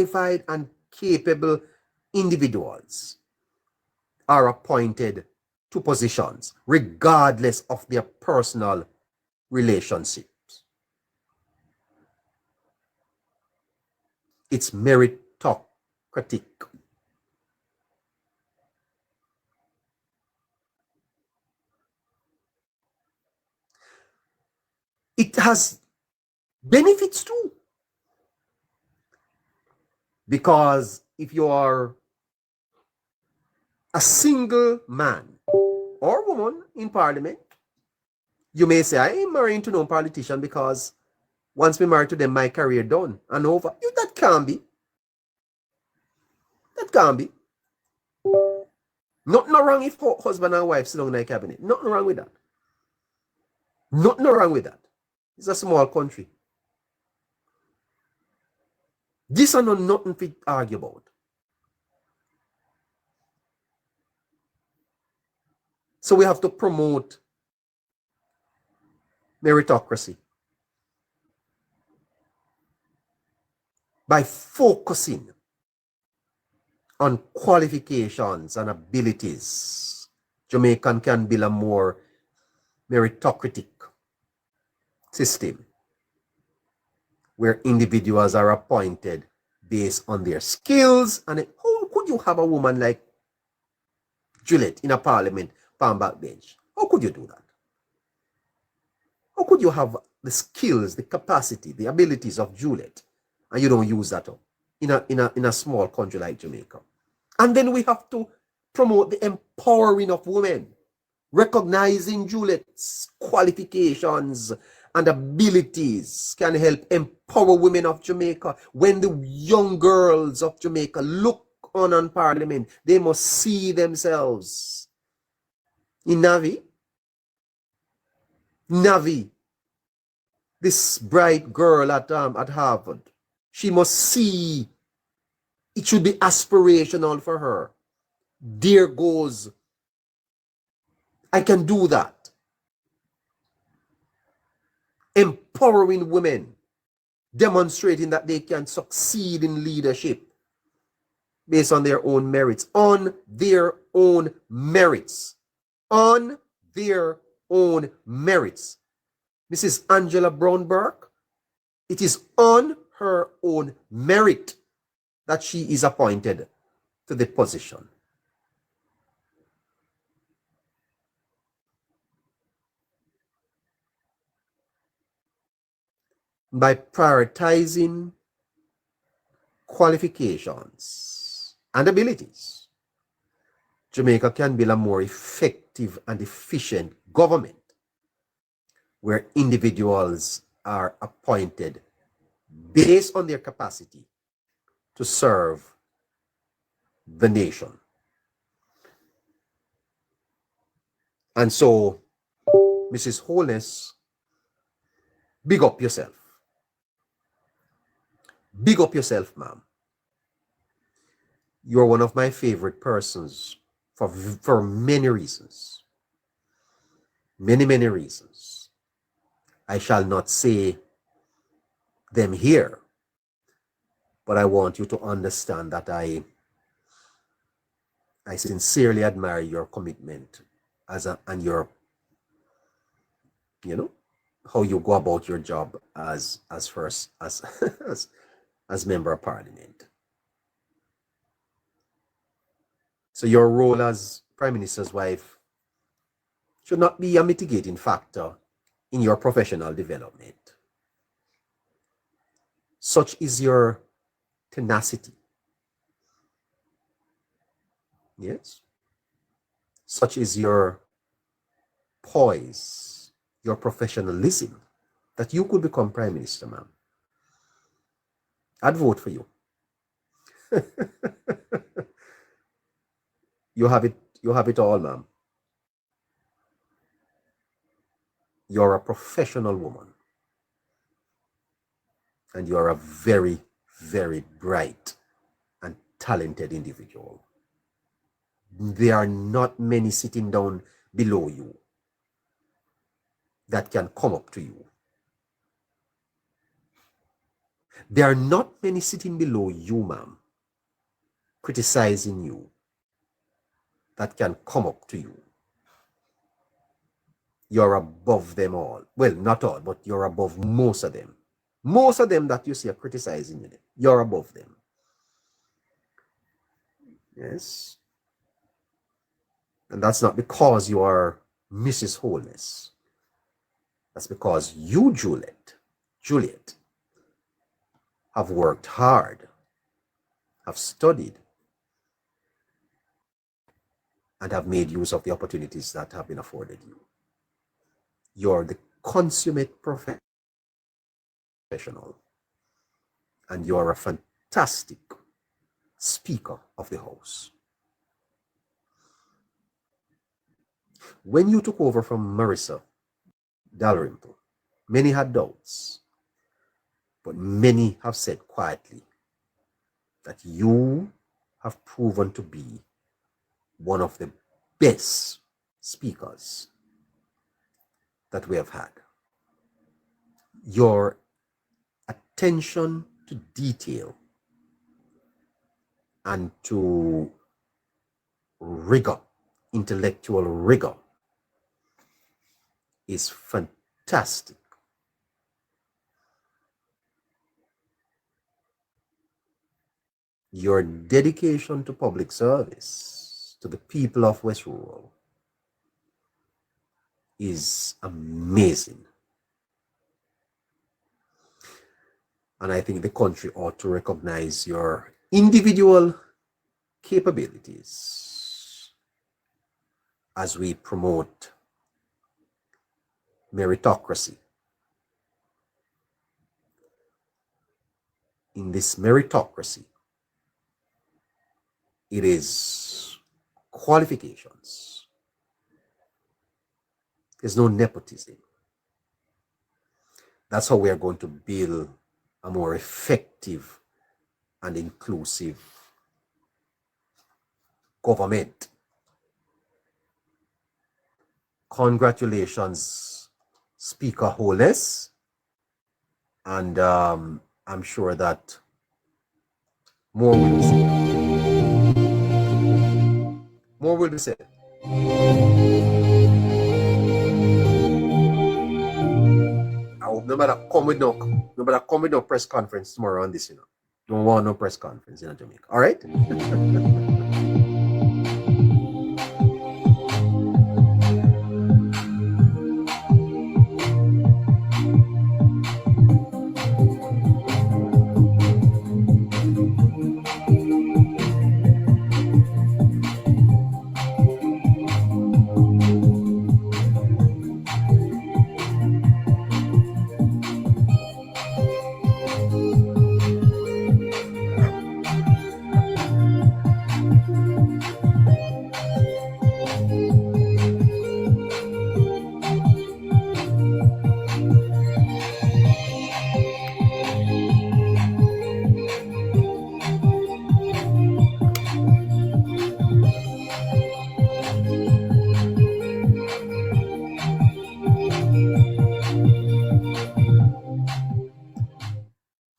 qualified and capable individuals are appointed to positions, regardless of their personal relationships. It's meritocratic. It has benefits too. Because if you are a single man or woman in parliament, you may say, I ain't marrying to no politician because once me married to them, my career done and over. That can't be. That can't be. Nothing wrong if husband and wife sit down in the cabinet. Nothing wrong with that. Nothing wrong with that. It's a small country. This is not nothing to argue about. So we have to promote meritocracy by focusing on qualifications and abilities. Jamaican can build a more meritocratic system where individuals are appointed based on their skills. And how could you have a woman like Juliet in a parliament palm back bench? How could you do that? How could you have the skills, the capacity, the abilities of Juliet, and you don't use that up in a small country like Jamaica? And then we have to promote the empowering of women, recognizing Juliet's qualifications and abilities can help empower women of Jamaica. When the young girls of Jamaica look on parliament, they must see themselves in Navi, this bright girl at Harvard. She must see it should be aspirational for her. There goes, I can do that. Empowering women, demonstrating that they can succeed in leadership based on their own merits, on their own merits, on their own merits. Mrs. Angela Brown-Burke, it is on her own merit that she is appointed to the position. By prioritizing qualifications and abilities, Jamaica can build a more effective and efficient government where individuals are appointed based on their capacity to serve the nation. And so, Mrs. Holness, big up yourself. Big up yourself, ma'am. You're one of my favorite persons for many reasons. Many, many reasons. I shall not say them here, but I want you to understand that I sincerely admire your commitment and your, how you go about your job as member of parliament. So your role as Prime Minister's wife should not be a mitigating factor in your professional development. Such is your tenacity. Yes. Such is your poise, your professionalism, that you could become Prime Minister, ma'am. I'd vote for you. You have it all, ma'am. You're a professional woman. And you're a very, very bright and talented individual. There are not many sitting down below you that can come up to you. There are not many sitting below you, ma'am, criticizing you, that can come up to you. You're above them all. Well, not all, but you're above most of them. Most of them that you see are criticizing you, you're above them. Yes. And that's not because you are Mrs. Holness. That's because you, Juliet, have worked hard, have studied, and have made use of the opportunities that have been afforded you. You're the consummate professional, and you're a fantastic Speaker of the House. When you took over from Marissa Dalrymple, many had doubts, but many have said quietly that you have proven to be one of the best speakers that we have had. Your attention to detail and to rigor, intellectual rigor, is fantastic. Your dedication to public service, to the people of West Rural, is amazing. And I think the country ought to recognize your individual capabilities as we promote meritocracy. In this meritocracy, it is qualifications. There's no nepotism. That's how we are going to build a more effective and inclusive government. Congratulations, Speaker Holness. And I'm sure that more will be said. More will be said. I hope nobody come with no press conference tomorrow on this, you know. Don't want no press conference in Jamaica. All right?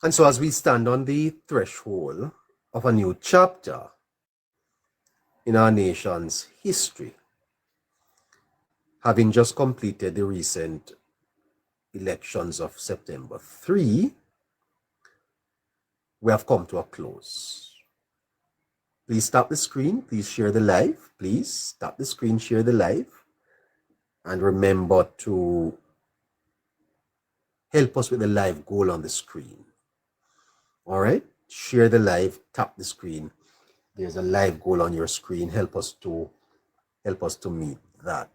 And so as we stand on the threshold of a new chapter in our nation's history, having just completed the recent elections of September 3, we have come to a close. Please stop the screen. Please share the live. Please stop the screen, share the live. And remember to help us with the live goal on the screen. All right, share the live, tap the screen. There's a live goal on your screen. Help us to meet that.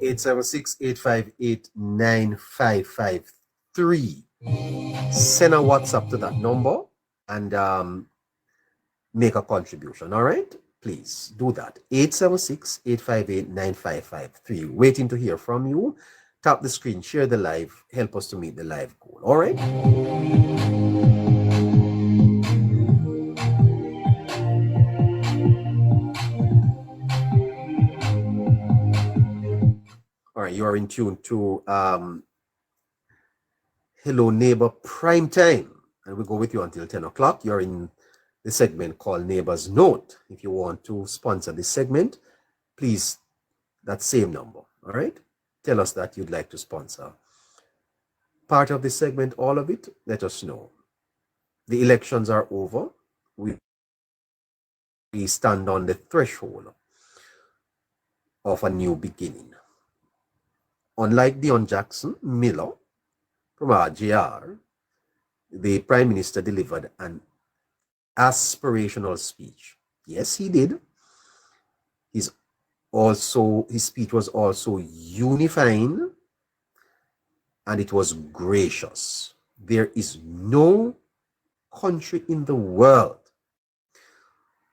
(876-858-9553). Send a WhatsApp to that number and make a contribution. All right, please do that. 876-858-9553. Waiting to hear from you. Tap the screen, share the live, help us to meet the live goal. All right. right, you are in tune to Hello Neighbor Primetime, and we go with you until 10 o'clock. You're in the segment called Neighbor's Note. If you want to sponsor this segment, please, that same number, all right? Tell us that you'd like to sponsor part of this segment, all of it. Let us know. The elections are over. We stand on the threshold of a new beginning. Unlike Dion Jackson Miller from RJR, the Prime Minister delivered an aspirational speech. Yes, he did. His speech was also unifying, and it was gracious. There is no country in the world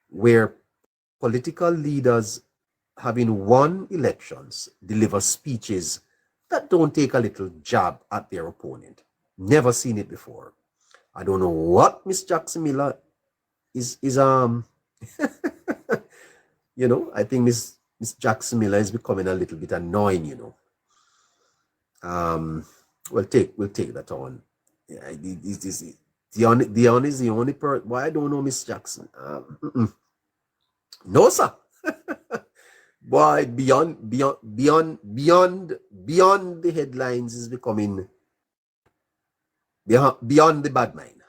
where political leaders, having won elections, deliver speeches that don't take a little jab at their opponent. Never seen it before. I don't know what Miss Jackson Miller is you know, I think Miss Jackson Miller is becoming a little bit annoying, you know. We'll take that on. Yeah, Dion is the only person. Why I don't know Miss Jackson. No, sir. Boy, beyond the headlines is becoming beyond the bad mind.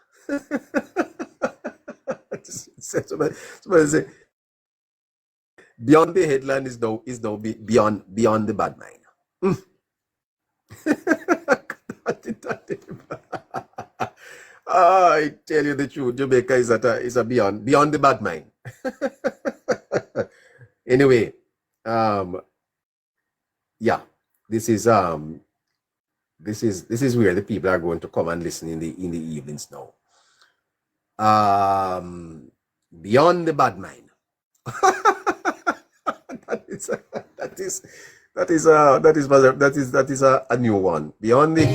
Somebody say beyond the headline is now beyond the bad mind. I tell you the truth, Jamaica is a beyond the bad mind. Anyway, yeah, this is where the people are going to come and listen in the evenings now. Beyond the bad mind. that is a new one. Beyond the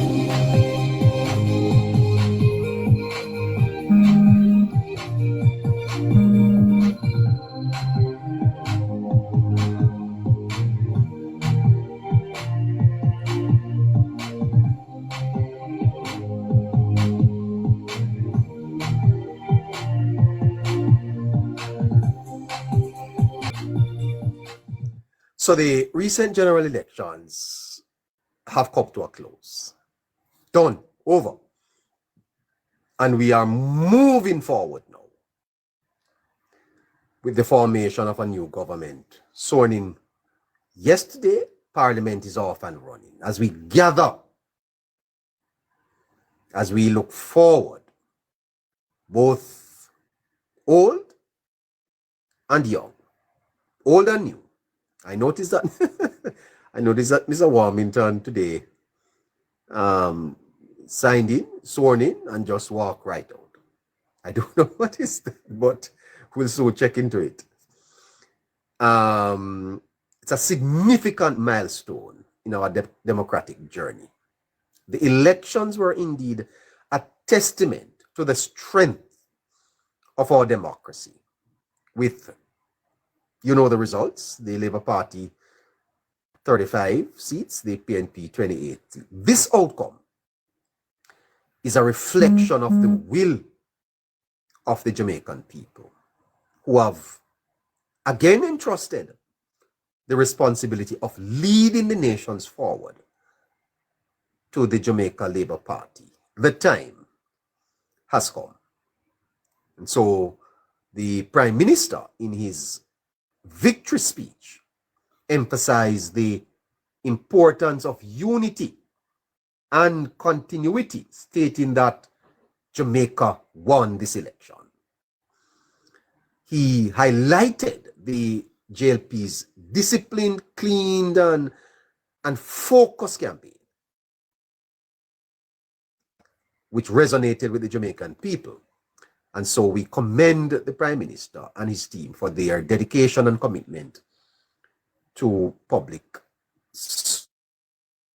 So the recent general elections have come to a close. Done. Over. And we are moving forward now with the formation of a new government. Sworn in yesterday, Parliament is off and running. As we gather, as we look forward, both old and young, old and new. I noticed that Mr. Warmington today signed in, sworn in, and just walked right out. I don't know what is that, but we'll soon check into it. It's a significant milestone in our democratic journey. The elections were indeed a testament to the strength of our democracy. With, you know, the results, the Labour Party 35 seats, the PNP 28 seats. This outcome is a reflection of the will of the Jamaican people, who have again entrusted the responsibility of leading the nations forward to the Jamaica Labour Party. The time has come. And so the Prime Minister, in his victory speech, emphasized the importance of unity and continuity, stating that Jamaica won this election. He highlighted the JLP's disciplined, cleaned, and focused campaign, which resonated with the Jamaican people. And so we commend the Prime Minister and his team for their dedication and commitment to public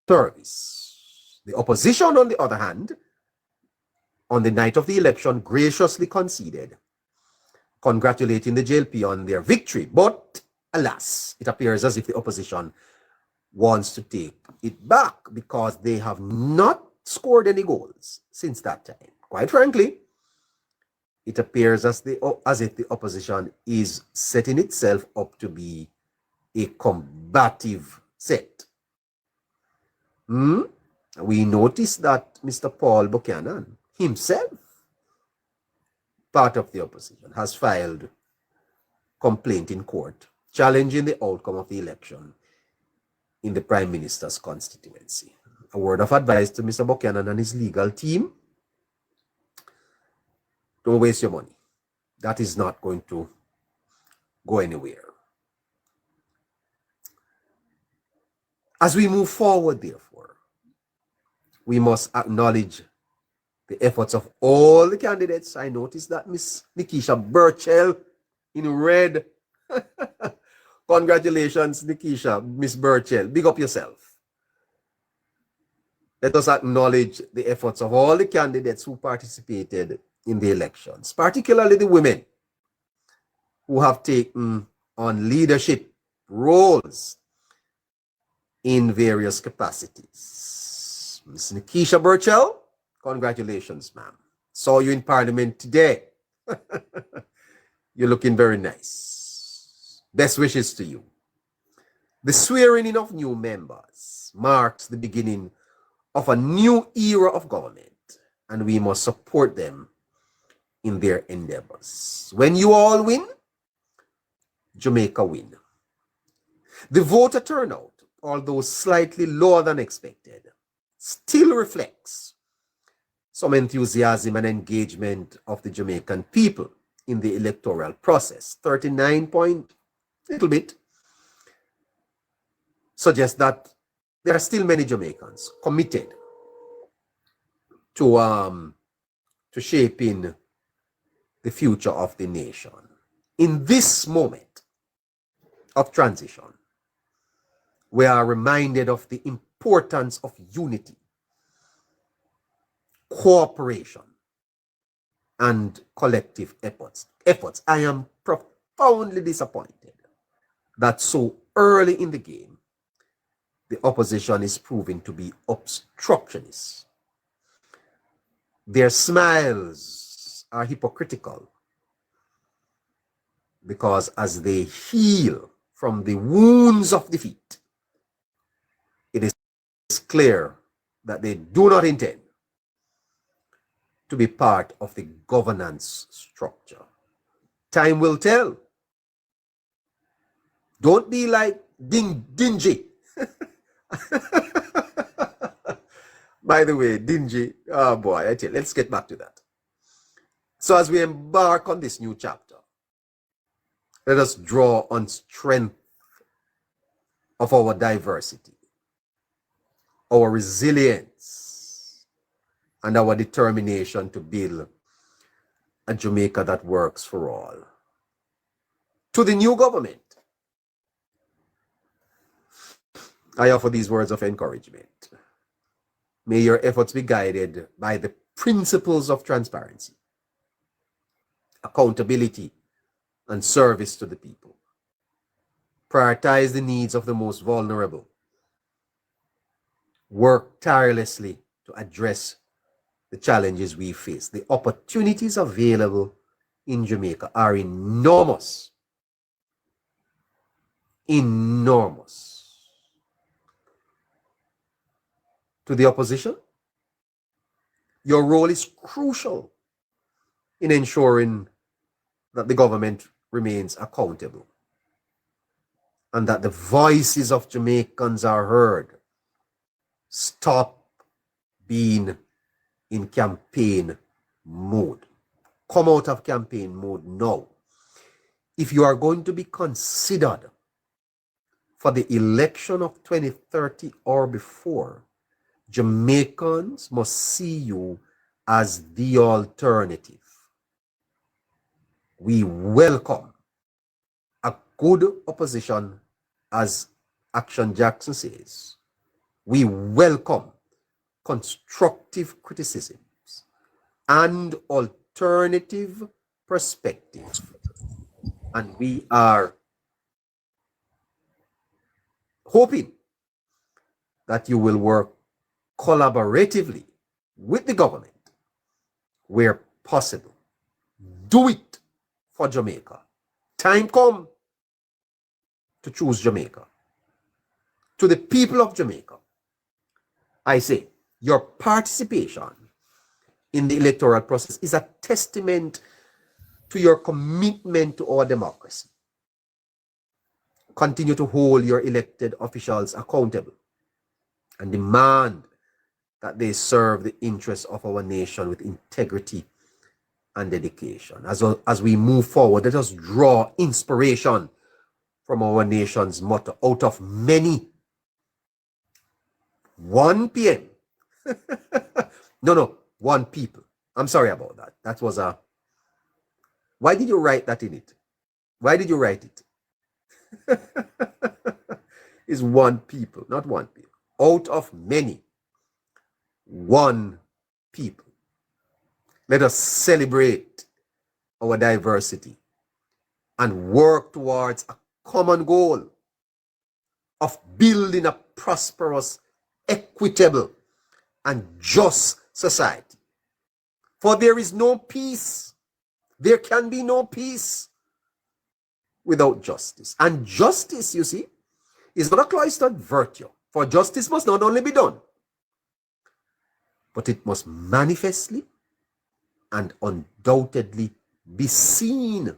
service. The opposition, on the other hand, on the night of the election, graciously conceded, congratulating the JLP on their victory. But alas, it appears as if the opposition wants to take it back because they have not scored any goals since that time. Quite frankly, it appears as if the opposition is setting itself up to be a combative set. We noticed that Mr. Paul Buchanan himself, part of the opposition, has filed complaint in court challenging the outcome of the election in the Prime Minister's constituency. A word of advice to Mr. Buchanan and his legal team: don't waste your money. That is not going to go anywhere. As we move forward, therefore, we must acknowledge the efforts of all the candidates. I noticed that Miss Nikisha Burchell in red. Congratulations, Nikisha, Miss Burchell. Big up yourself. Let us acknowledge the efforts of all the candidates who participated in the elections, particularly the women who have taken on leadership roles in various capacities. Ms. Nikisha Burchell, congratulations, ma'am. Saw you in Parliament today. You're looking very nice. Best wishes to you. The swearing in of new members marks the beginning of a new era of government, and we must support them in their endeavors. When you all win, Jamaica win. The voter turnout, although slightly lower than expected, still reflects some enthusiasm and engagement of the Jamaican people in the electoral process. 39 point little bit suggests that there are still many Jamaicans committed to shaping the future of the nation. In this moment of transition, we are reminded of the importance of unity, cooperation, and collective efforts. I am profoundly disappointed that so early in the game, the opposition is proving to be obstructionists. Their smiles are hypocritical because as they heal from the wounds of defeat, it is clear that they do not intend to be part of the governance structure. Time will tell. Don't be like dingy. By the way, dingy, oh boy, I tell you, let's get back to that. So as we embark on this new chapter, let us draw on strength of our diversity, our resilience, and our determination to build a Jamaica that works for all. To the new government, I offer these words of encouragement. May your efforts be guided by the principles of transparency, accountability, and service to the people. Prioritize the needs of the most vulnerable. Work tirelessly to address the challenges we face. The opportunities available in Jamaica are enormous. Enormous. To the opposition, your role is crucial in ensuring that the government remains accountable and that the voices of Jamaicans are heard. Stop being in campaign mode. Come out of campaign mode now. If you are going to be considered for the election of 2030 or before, Jamaicans must see you as the alternative. We welcome a good opposition, as Action Jackson says. We welcome constructive criticisms and alternative perspectives. And we are hoping that you will work collaboratively with the government where possible. Do it for Jamaica. Time come to choose Jamaica. To the people of Jamaica, I say, your participation in the electoral process is a testament to your commitment to our democracy. Continue to hold your elected officials accountable and demand that they serve the interests of our nation with integrity and dedication. As we move forward, let us draw inspiration from our nation's motto, out of many, 1 p.m. No, 1 people. I'm sorry about that. That was a... Why did you write that in it? Why did you write it? It's 1 people, not 1 people. Out of many, 1 people. Let us celebrate our diversity and work towards a common goal of building a prosperous, equitable, and just society. For there is no peace. There can be no peace without justice. And justice, you see, is not a cloistered virtue. For justice must not only be done, but it must manifestly and undoubtedly be seen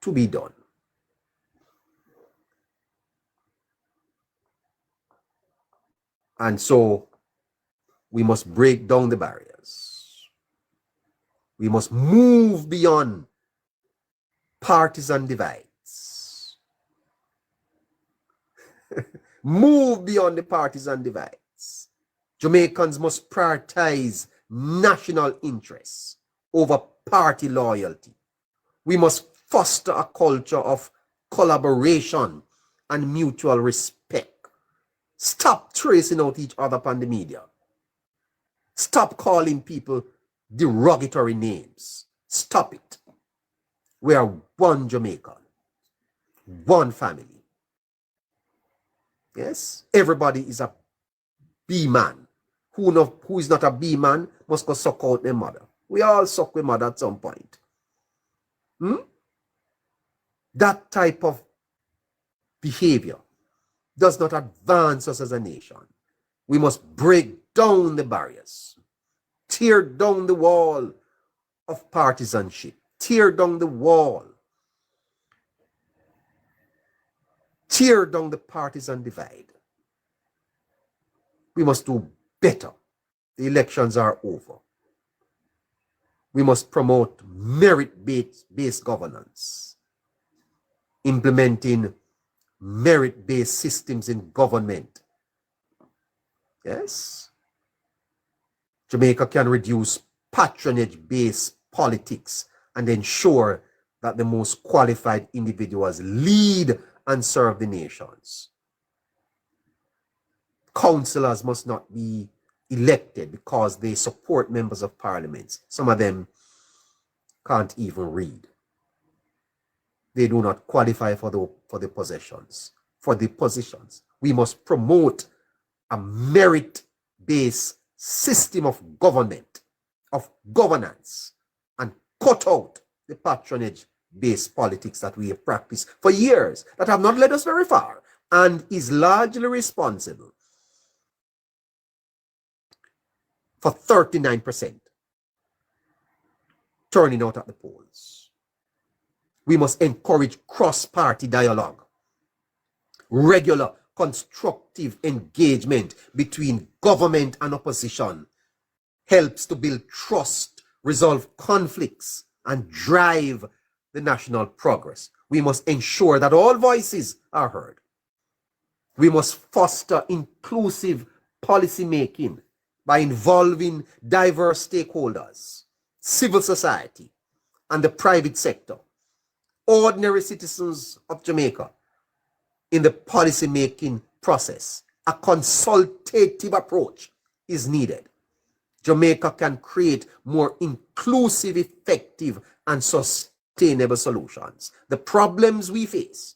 to be done. And so we must break down the barriers. We must move beyond partisan divides. Move beyond the partisan divides. Jamaicans must prioritize national interests over party loyalty. We must foster a culture of collaboration and mutual respect. Stop tracing out each other upon the media. Stop calling people derogatory names. Stop it. We are one Jamaica, one family. Yes, everybody is a B-man. Who is not a B-man must go suck out their mother. We all suck with mother at some point. That type of behavior does not advance us as a nation. We must break down the barriers, tear down the wall of partisanship, tear down the wall, tear down the partisan divide. We must do better. The elections are over. We must promote merit-based governance, implementing merit-based systems in government. Yes. Jamaica can reduce patronage-based politics and ensure that the most qualified individuals lead and serve the nations. Councillors must not be elected because they support members of parliament. Some of them can't even read. They do not qualify for the positions. We must promote a merit-based system of government, of governance, and cut out the patronage-based politics that we have practiced for years that have not led us very far and is largely responsible for 39% turning out at the polls. We must encourage cross-party dialogue, regular constructive engagement between government and opposition helps to build trust, resolve conflicts, and drive the national progress. We must ensure that all voices are heard. We must foster inclusive policy making by involving diverse stakeholders, civil society, and the private sector, ordinary citizens of Jamaica, in the policy-making process. A consultative approach is needed. Jamaica can create more inclusive, effective, and sustainable solutions. The problems we face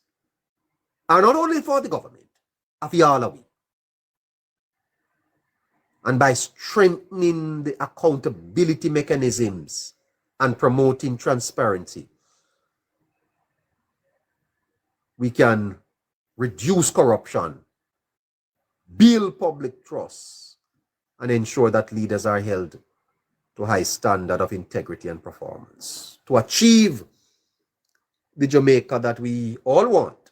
are not only for the government, of all of we. And by strengthening the accountability mechanisms and promoting transparency, we can reduce corruption, build public trust, and ensure that leaders are held to a high standard of integrity and performance to achieve the Jamaica that we all want.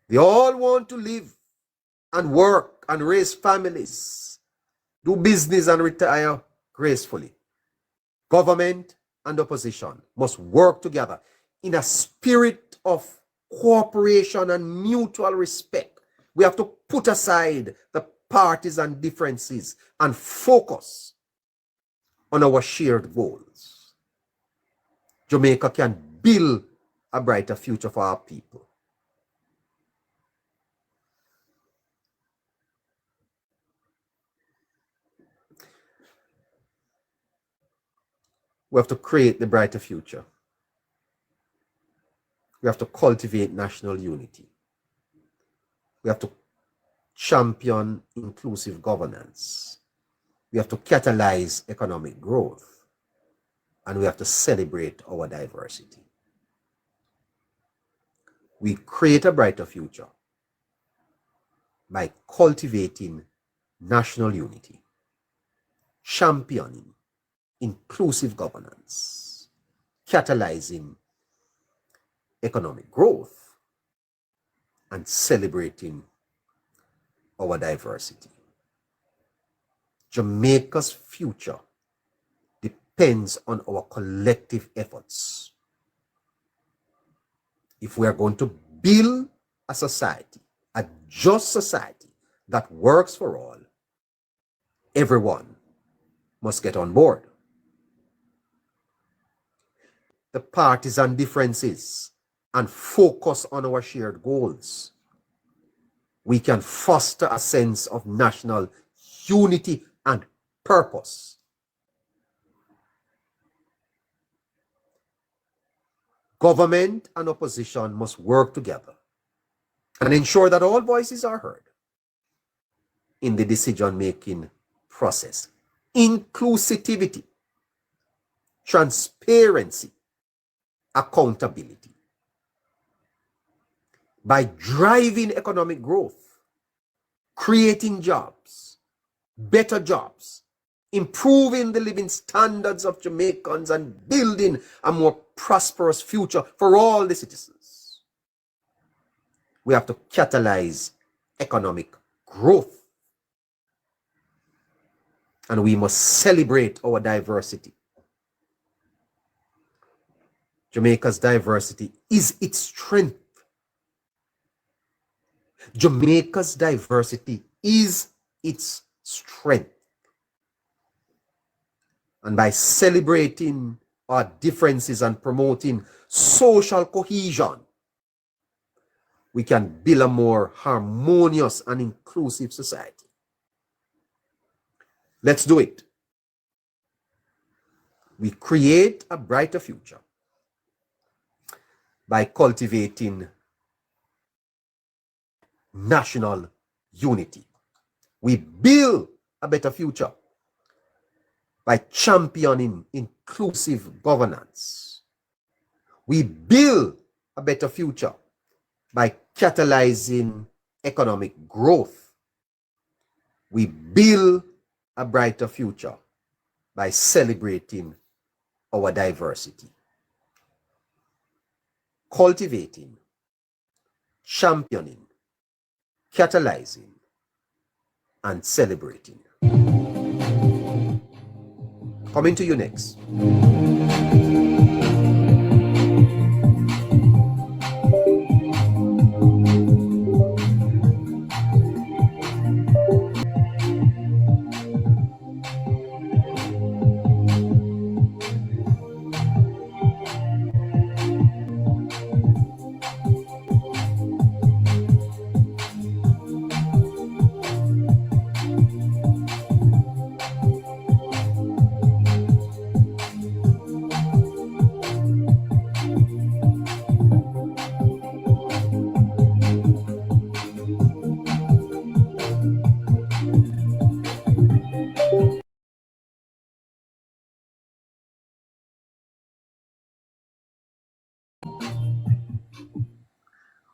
We all want to live and work and raise families, do business and retire gracefully. Government and opposition must work together in a spirit of cooperation and mutual respect. We have to put aside the partisan differences and focus on our shared goals. Jamaica can build a brighter future for our people. We have to create the brighter future. We have to cultivate national unity. We have to champion inclusive governance. We have to catalyze economic growth. And we have to celebrate our diversity. We create a brighter future by cultivating national unity, championing inclusive governance, catalyzing economic growth, and celebrating our diversity. Jamaica's future depends on our collective efforts. If we are going to build a society, a just society that works for all, everyone must get on board. The partisan differences and focus on our shared goals, we can foster a sense of national unity and purpose. Government and opposition must work together and ensure that all voices are heard in the decision-making process. Inclusivity, transparency, accountability. By driving economic growth, creating jobs, better jobs, improving the living standards of Jamaicans, and building a more prosperous future for all the citizens, we have to catalyze economic growth. And we must celebrate our diversity. Jamaica's diversity is its strength. Jamaica's diversity is its strength. And by celebrating our differences and promoting social cohesion, we can build a more harmonious and inclusive society. Let's do it. We create a brighter future by cultivating national unity. We build a better future by championing inclusive governance. We build a better future by catalyzing economic growth. We build a brighter future by celebrating our diversity. Cultivating, championing, catalyzing, and celebrating. Coming to you next.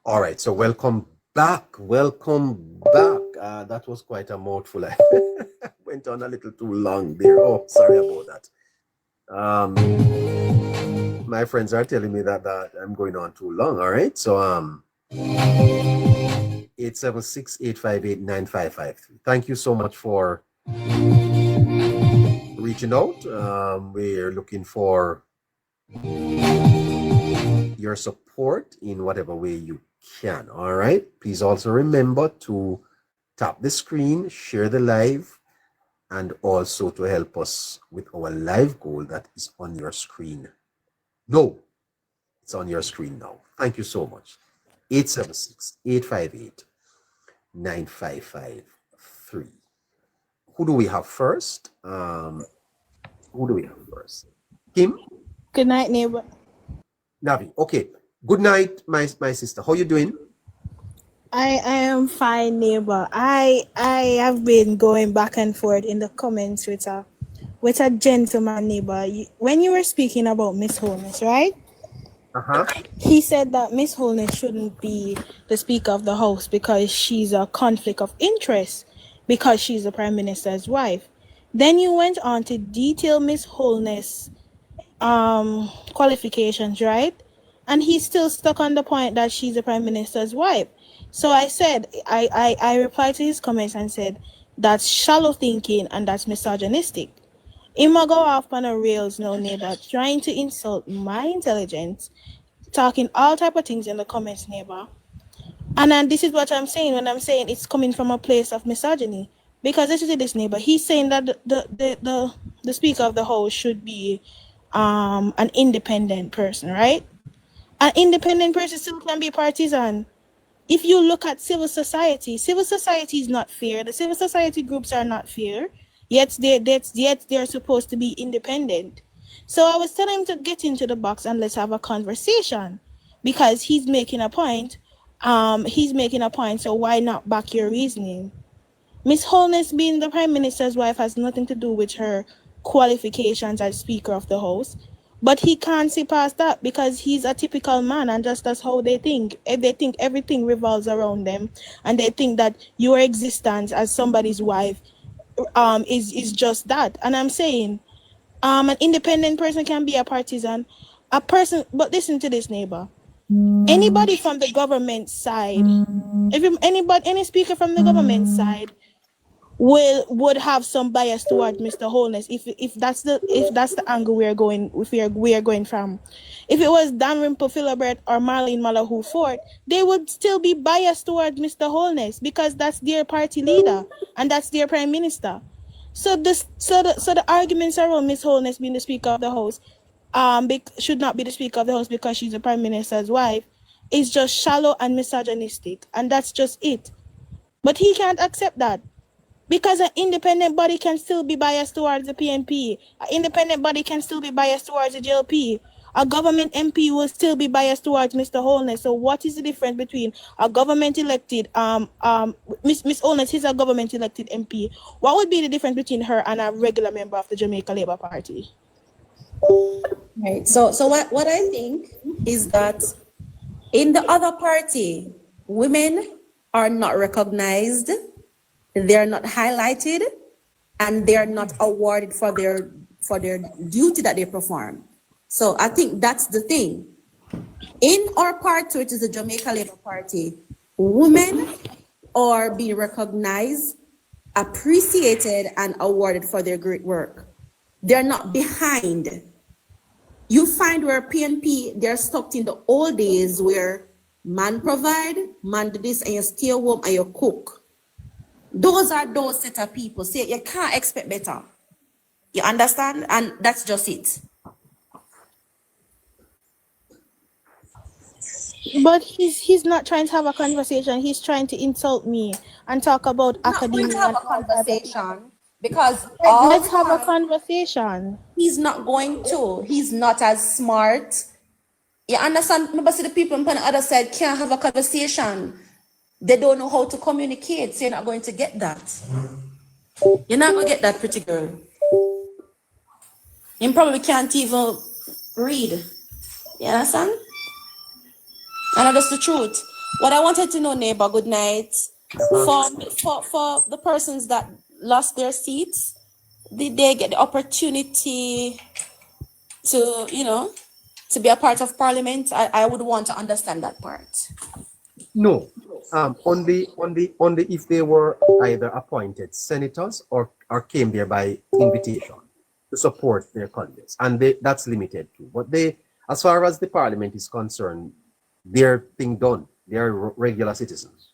All right, so welcome back. Welcome back. That was quite a mouthful. I went on a little too long there. Oh, sorry about that. My friends are telling me that I'm going on too long. All right, so 876-858-9553. Thank you so much for reaching out. We're looking for your support in whatever way you can. All right. Please also remember to tap the screen, share the live, and also to help us with our live goal that is on your screen. No, it's on your screen now. Thank you so much. 876-858-9553. Who do we have first? Kim? Good night, neighbor. Navi. Okay. Good night, my sister. How you doing? I am fine, neighbor. I have been going back and forth in the comments with a gentleman neighbor. When you were speaking about Miss Holness, right? Uh-huh. He said that Miss Holness shouldn't be the Speaker of the House because she's a conflict of interest because she's the Prime Minister's wife. Then you went on to detail Miss Holness qualifications, right? And he's still stuck on the point that she's the Prime Minister's wife. So I said, I replied to his comments and said, that's shallow thinking and that's misogynistic. Ima go off on a rails no neighbor, trying to insult my intelligence, talking all type of things in the comments, neighbor. And then this is what I'm saying when I'm saying it's coming from a place of misogyny. Because this is this neighbor. He's saying that the Speaker of the House should be an independent person, right? An independent person still can be partisan. If you look at civil society is not fair. The civil society groups are not fair. Yet they're supposed to be independent. So I was telling him to get into the box and let's have a conversation. Because he's making a point. So why not back your reasoning? Miss Holness being the Prime Minister's wife has nothing to do with her qualifications as Speaker of the House. But he can't see past that because he's a typical man and just that's how they think. If they think everything revolves around them and they think that your existence as somebody's wife is just that. And I'm saying an independent person can be a partisan. A person, but listen to this, neighbor. Anybody from the government side, any speaker from the government side would have some bias toward Mr. Holness if that's the angle we are going from. If it was Dalrymple Philibert or Marlene Malahou Ford, they would still be biased toward Mr. Holness because that's their party leader and that's their prime minister. So the arguments around Miss Holness being the Speaker of the House, should not be the Speaker of the House because she's the Prime Minister's wife, is just shallow and misogynistic, and that's just it. But he can't accept that. Because an independent body can still be biased towards the PNP. An independent body can still be biased towards the JLP. A government MP will still be biased towards Mr. Holness. So what is the difference between a government elected Miss Holness is a government elected MP. What would be the difference between her and a regular member of the Jamaica Labour Party? Right. So what I think is that in the other party, women are not recognized, they're not highlighted, and they're not awarded for their duty that they perform. So I think that's the thing. In our party, which is the Jamaica Labour Party, women are being recognized, appreciated, and awarded for their great work. They're not behind. You find where PNP, they're stuck in the old days where man provide, man do this, and you stay home and you cook. Those are those set of people. Say you can't expect better. You understand? And that's just it. But he's not trying to have a conversation. He's trying to insult me and talk about academia. Not going to have a conversation because let's have a conversation. He's not going to. He's not as smart. You understand? Remember, see the people on the other side can't have a conversation. They don't know how to communicate. So you're not going to get that. You're not going to get that, pretty girl. You probably can't even read. You understand? And that's the truth. What I wanted to know, neighbor, good night. For the persons that lost their seats, did they get the opportunity to, to be a part of parliament? I would want to understand that part. No. Only if they were either appointed senators or came there by invitation to support their candidates, and that's limited too. But as far as the parliament is concerned, their thing done. They are regular citizens.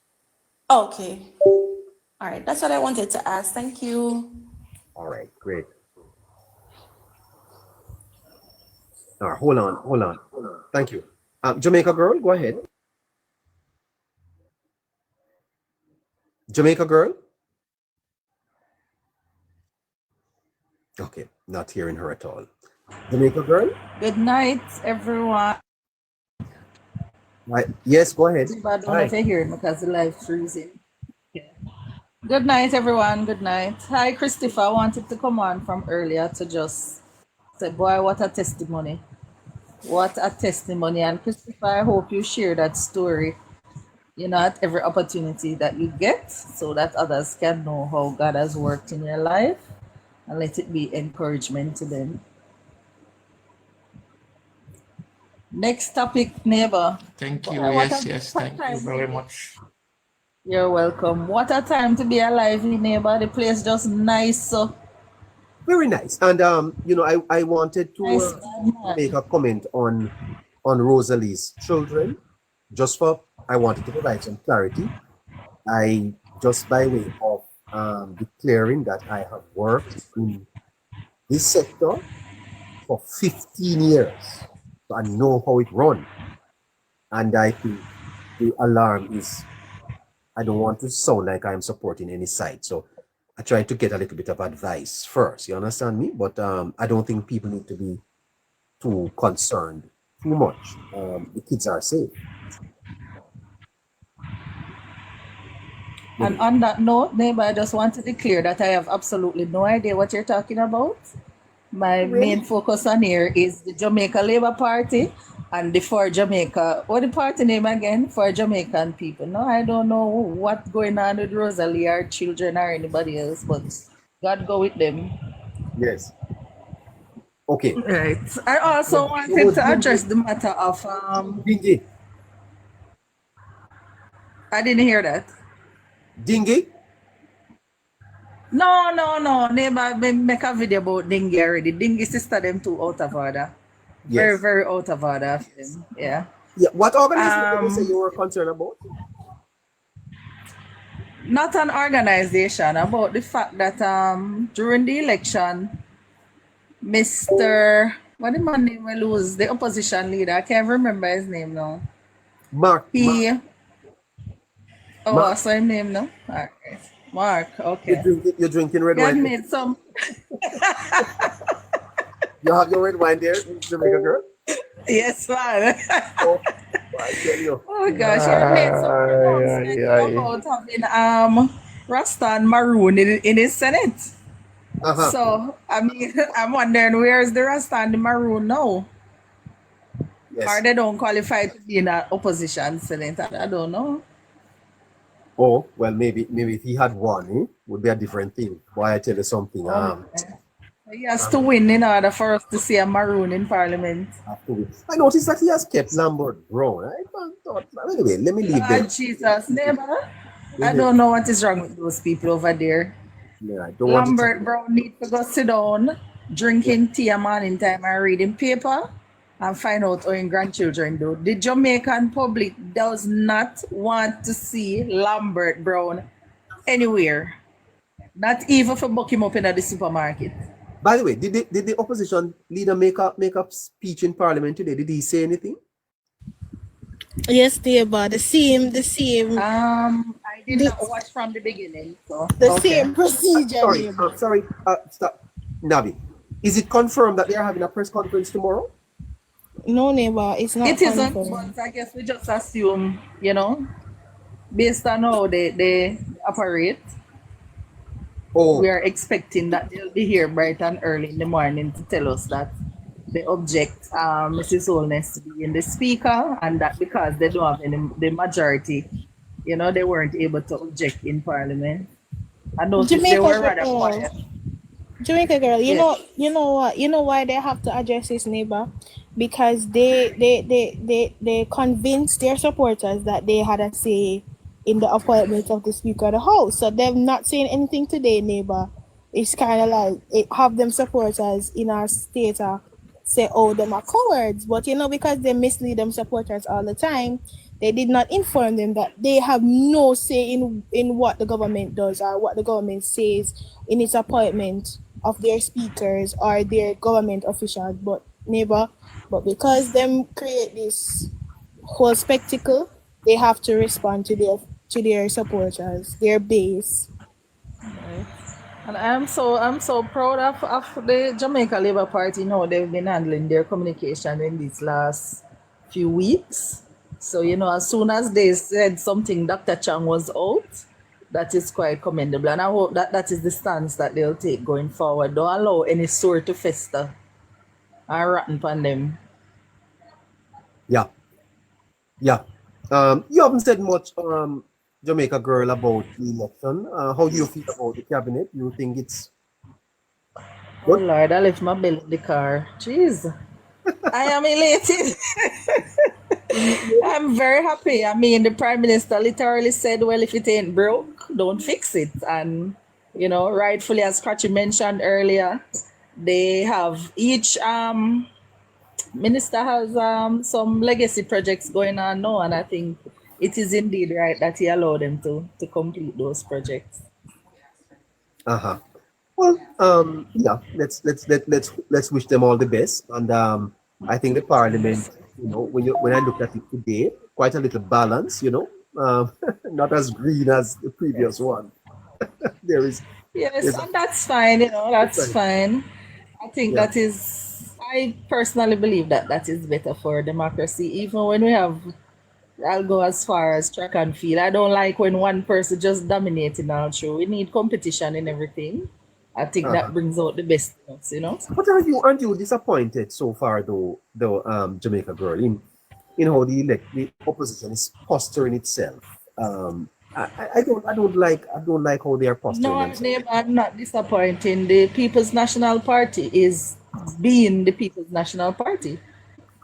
Okay. All right. That's what I wanted to ask. Thank you. All right. Great. All right. Hold on. Thank you. Jamaica girl, go ahead. Jamaica girl. Okay, not hearing her at all. Jamaica girl. Good night, everyone. Right. Yes, go ahead. I don't know if I hear him because the live freezing. Yeah. Good night, everyone. Good night. Hi, Christopher. I wanted to come on from earlier to just say, boy, what a testimony. What a testimony. And Christopher, I hope you share that story, at every opportunity that you get so that others can know how God has worked in your life and let it be encouragement to them. Next topic, neighbor. Thank you. What Yes, thank you very much. You're welcome. What a time to be alive, neighbor. The place just nice. So very nice. And I wanted to make a comment on Rosalie's children. I wanted to provide some clarity. I just by way of declaring that I have worked in this sector for 15 years. So I know how it runs. And I think the alarm is, I don't want to sound like I'm supporting any side. So I try to get a little bit of advice first. You understand me? But I don't think people need to be too concerned too much. The kids are safe. And on that note, neighbor, I just want to declare that I have absolutely no idea what you're talking about. My main focus on here is the Jamaica Labour Party and the For Jamaica. What the party name again? For Jamaican people. No, I don't know what's going on with Rosalie or children or anybody else, but God go with them. Yes. Okay. Right. I also wanted to address the matter of Dingy. I didn't hear that. Dingy? No. Neighbor, make a video about Dingy already. Dingy sister them too out of order. Yes. Very, very out of order. Yeah. Yeah. What organization did you say you were concerned about? Not an organization, about the fact that during the election, Mr. What the man name will lose? The opposition leader. I can't remember his name now. Mark. Mark. So his name no? Alright. Mark, okay. You're drinking red God wine. made some. You have your red wine there, Jamaica girl? Yes, man. Oh, I tell you. Oh gosh, he made some announcement about having Rasta and Maroon in his Senate. Uh-huh. So I mean, I'm wondering where's the Rasta and the Maroon now? Yes. Or they don't qualify to be in an opposition Senate? I don't know. Oh, well, maybe if he had won, would be a different thing. Why I tell you something. He has to win in order for us to see a Maroon in Parliament. I noticed that he has kept Lambert Brown. I thought, anyway, let me leave that. Jesus, neighbor. I don't know what is wrong with those people over there. Yeah, I don't Lambert Brown needs to go sit down, drinking tea a morning time and reading paper and find out how his grandchildren do. The Jamaican public does not want to see Lambert Brown anywhere. Not even for book him up in the supermarket. By the way, did the opposition leader make a speech in Parliament today? Did he say anything? Yes, dear, but the same. I did not watch from the beginning. So Same procedure. Sorry, stop. Navi, is it confirmed that they are having a press conference tomorrow? No, neighbor, it's not. It isn't, but I guess we just assume, based on how they operate. Oh. We are expecting that they'll be here bright and early in the morning to tell us that they object Mrs. Holness being the speaker, and that because they don't have the majority, they weren't able to object in Parliament. I noticed they were rather quiet. Jamaica girl, Yes. you know what? You know why they have to address this, neighbor? Because they convinced their supporters that they had a say in the appointment of the Speaker of the House. So them not saying anything today, neighbor. It's kind of like it have them supporters in our state say, oh, them are cowards. But because they mislead them supporters all the time, they did not inform them that they have no say in what the government does or what the government says in its appointment of their speakers or their government officials. But because them create this whole spectacle, they have to respond to their supporters, their base. Right. And I'm so proud of the Jamaica Labour Party. They've been handling their communication in these last few weeks. So, as soon as they said something, Dr. Chang was out, that is quite commendable. And I hope that is the stance that they'll take going forward. Don't allow any sore to fester and rotten upon them. Yeah. You haven't said much, Jamaica girl, about the election. How do you feel about the cabinet? You think it's Oh Lord, I left my bill in the car. Jeez. I am elated. I'm very happy. I mean, the Prime Minister literally said, well, if it ain't broke, don't fix it. And, rightfully, as Scratchy mentioned earlier, they have each minister has some legacy projects going on now, and I think it is indeed right that he allowed them to complete those projects. Well, yeah. Let's wish them all the best. And I think the Parliament, when I looked at it today, quite a little balance. Not as green as the previous one. There's and that's fine. That's fine. I think I personally believe that is better for democracy. Even when we have, I'll go as far as track and field. I don't like when one person just dominating all through. We need competition in everything. I think that brings out the best in us, But aren't you disappointed so far, though, Jamaica girl, in how the opposition is posturing itself? I don't like how they are posturing themselves. I'm not disappointed. The People's National Party is being the People's National Party.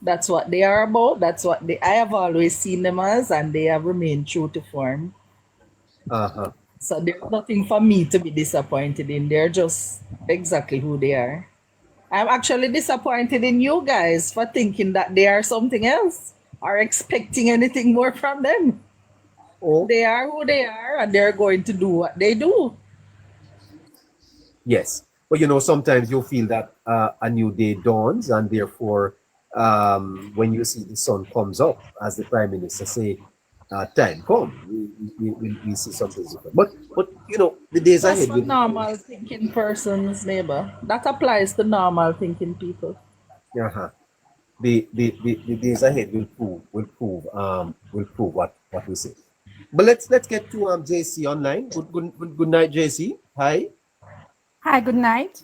That's what they are about. That's what I have always seen them as, and they have remained true to form. So there's nothing for me to be disappointed in. They're just exactly who they are. I'm actually disappointed in you guys for thinking that they are something else or expecting anything more from them. Oh. They are who they are, and they're going to do what they do. Yes. But sometimes you feel that a new day dawns, and therefore, when you see the sun comes up, as the Prime Minister say, time come, we see something different. But the days That's ahead. for normal thinking persons, neighbor. That applies to normal thinking people. The days ahead will prove what we say. But let's get to JC online. Good night, JC. Hi. Hi, good night.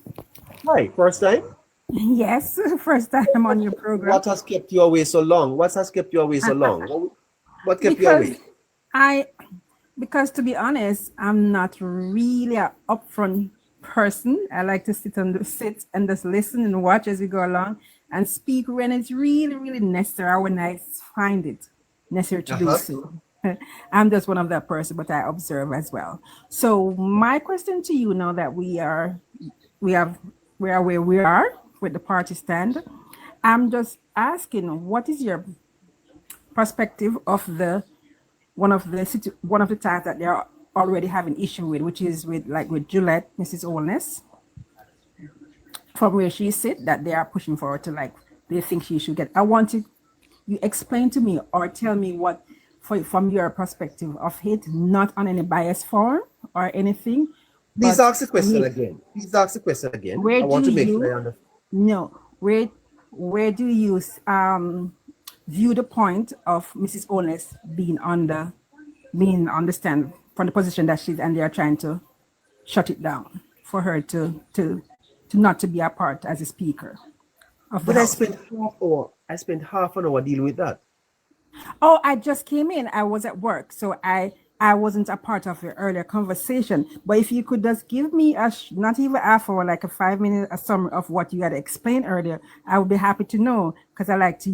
Hi, first time? Yes, first time on your program. What has kept you away so long? What kept you away so long? What kept you away? Because to be honest, I'm not really an upfront person. I like to sit and just listen and watch as we go along and speak when it's really, really necessary, or when I find it necessary to do so. I'm just one of that person, but I observe as well. So my question to you, now that we are where we are with the party stand, I'm just asking, what is your perspective of one of the times that they're already having issue with, which is with Juliet, Mrs. Holness, from where she sit, that they are pushing for her to they think she should get. I wanted you explain to me or tell me what, from your perspective of it, not on any bias form or anything. Please ask the question again. Where I want to make sure I understand. No, where do you view the point of Mrs. Holness being on the stand from the position that she's, and they are trying to shut it down for her to not to be a part as a speaker? of the But I House. spent half an hour dealing with that. Oh, I just came in. I was at work, so I wasn't a part of the earlier conversation. But if you could just give me not even half hour, like a 5 minute a summary of what you had explained earlier, I would be happy to know, because I like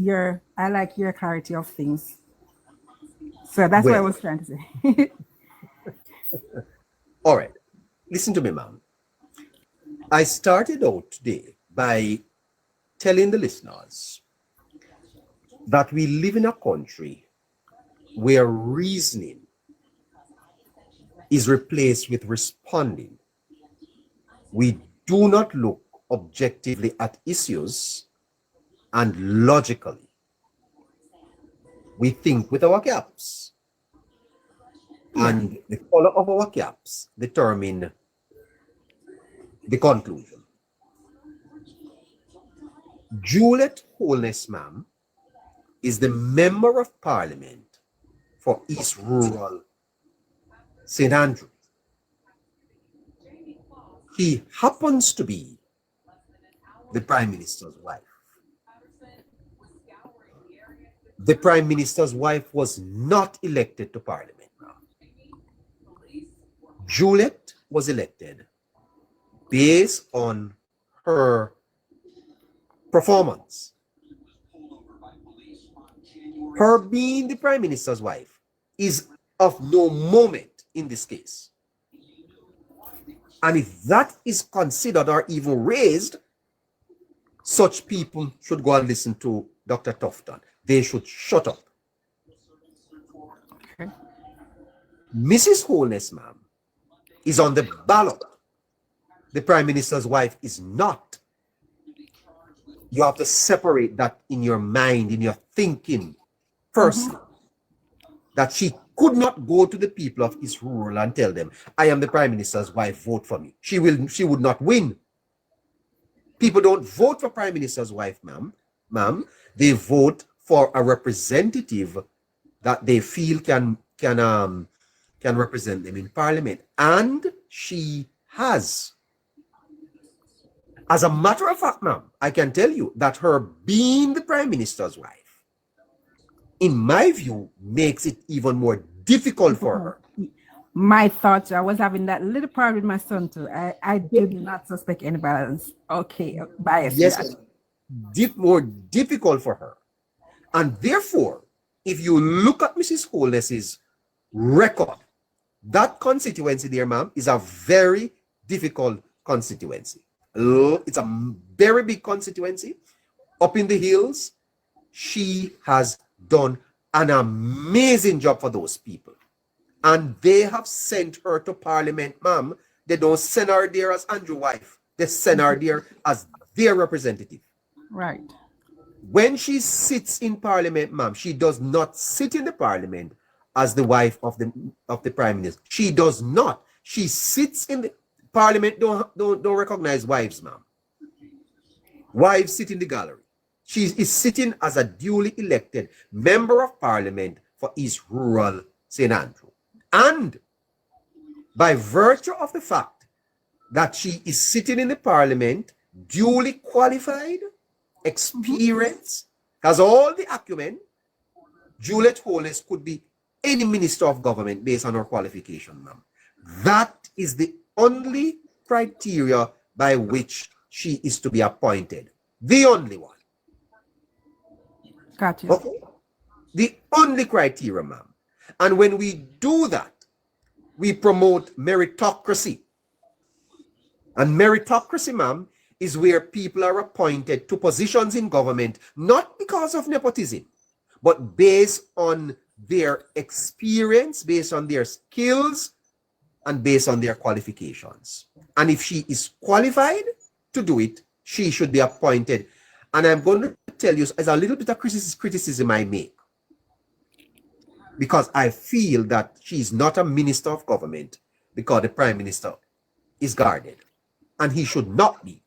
your clarity of things. So that's what I Well, was trying to say. all right. Listen to me, ma'am. I started out today by telling the listeners that we live in a country where reasoning is replaced with responding. We do not look objectively at issues and logically. We think with our caps. And the color of our caps determine the conclusion. Juliet Holness, ma'am, is the Member of Parliament for East Rural St. Andrew. He happens to be the Prime Minister's wife. The Prime Minister's wife was not elected to Parliament, ma'am. Juliet was elected based on her performance. Her being the Prime Minister's wife is of no moment in this case. And if that is considered or even raised, such people should go and listen to Dr. Tufton. They should shut up. Okay. Mrs. Holness, ma'am, is on the ballot. The Prime Minister's wife is not. You have to separate that in your mind, in your thinking, firstly, that she could not go to the people of East Rural and tell them, I am the Prime Minister's wife, vote for me. She would not win. People don't vote for Prime Minister's wife, ma'am. They vote for a representative that they feel can represent them in Parliament. And she has. As a matter of fact, ma'am, I can tell you that her being the Prime Minister's wife, in my view, makes it even more difficult for her. My thoughts, I was having that little part with my son too. I did not suspect any balance. Okay, bias. Yes, more difficult for her. And therefore, if you look at Mrs. Holness's record, that constituency there, ma'am, is a very difficult constituency. It's a very big constituency. Up in the hills, she has done an amazing job for those people. And they have sent her to Parliament, ma'am. They don't send her there as Andrew's wife. They send her there as their representative. Right. When she sits in Parliament, ma'am, she does not sit in the Parliament as the wife of the Prime Minister. She does not. She sits in the Parliament. Don't recognize wives, ma'am. Wives sit in the gallery. She is sitting as a duly elected Member of Parliament for East Rural St. Andrew. And by virtue of the fact that she is sitting in the Parliament, duly qualified, experienced, has all the acumen, Juliet Holness could be any minister of government based on her qualification, ma'am. That is the only criteria by which she is to be appointed. The only one. Got you. Okay? The only criteria, ma'am. And when we do that, we promote meritocracy. And meritocracy, ma'am, is where people are appointed to positions in government, not because of nepotism, but based on their experience, based on their skills, and based on their qualifications. And if she is qualified to do it, she should be appointed. And I'm going to tell you, as a little bit of criticism I make, because I feel that she is not a minister of government because the Prime Minister is guarded. And he should not be.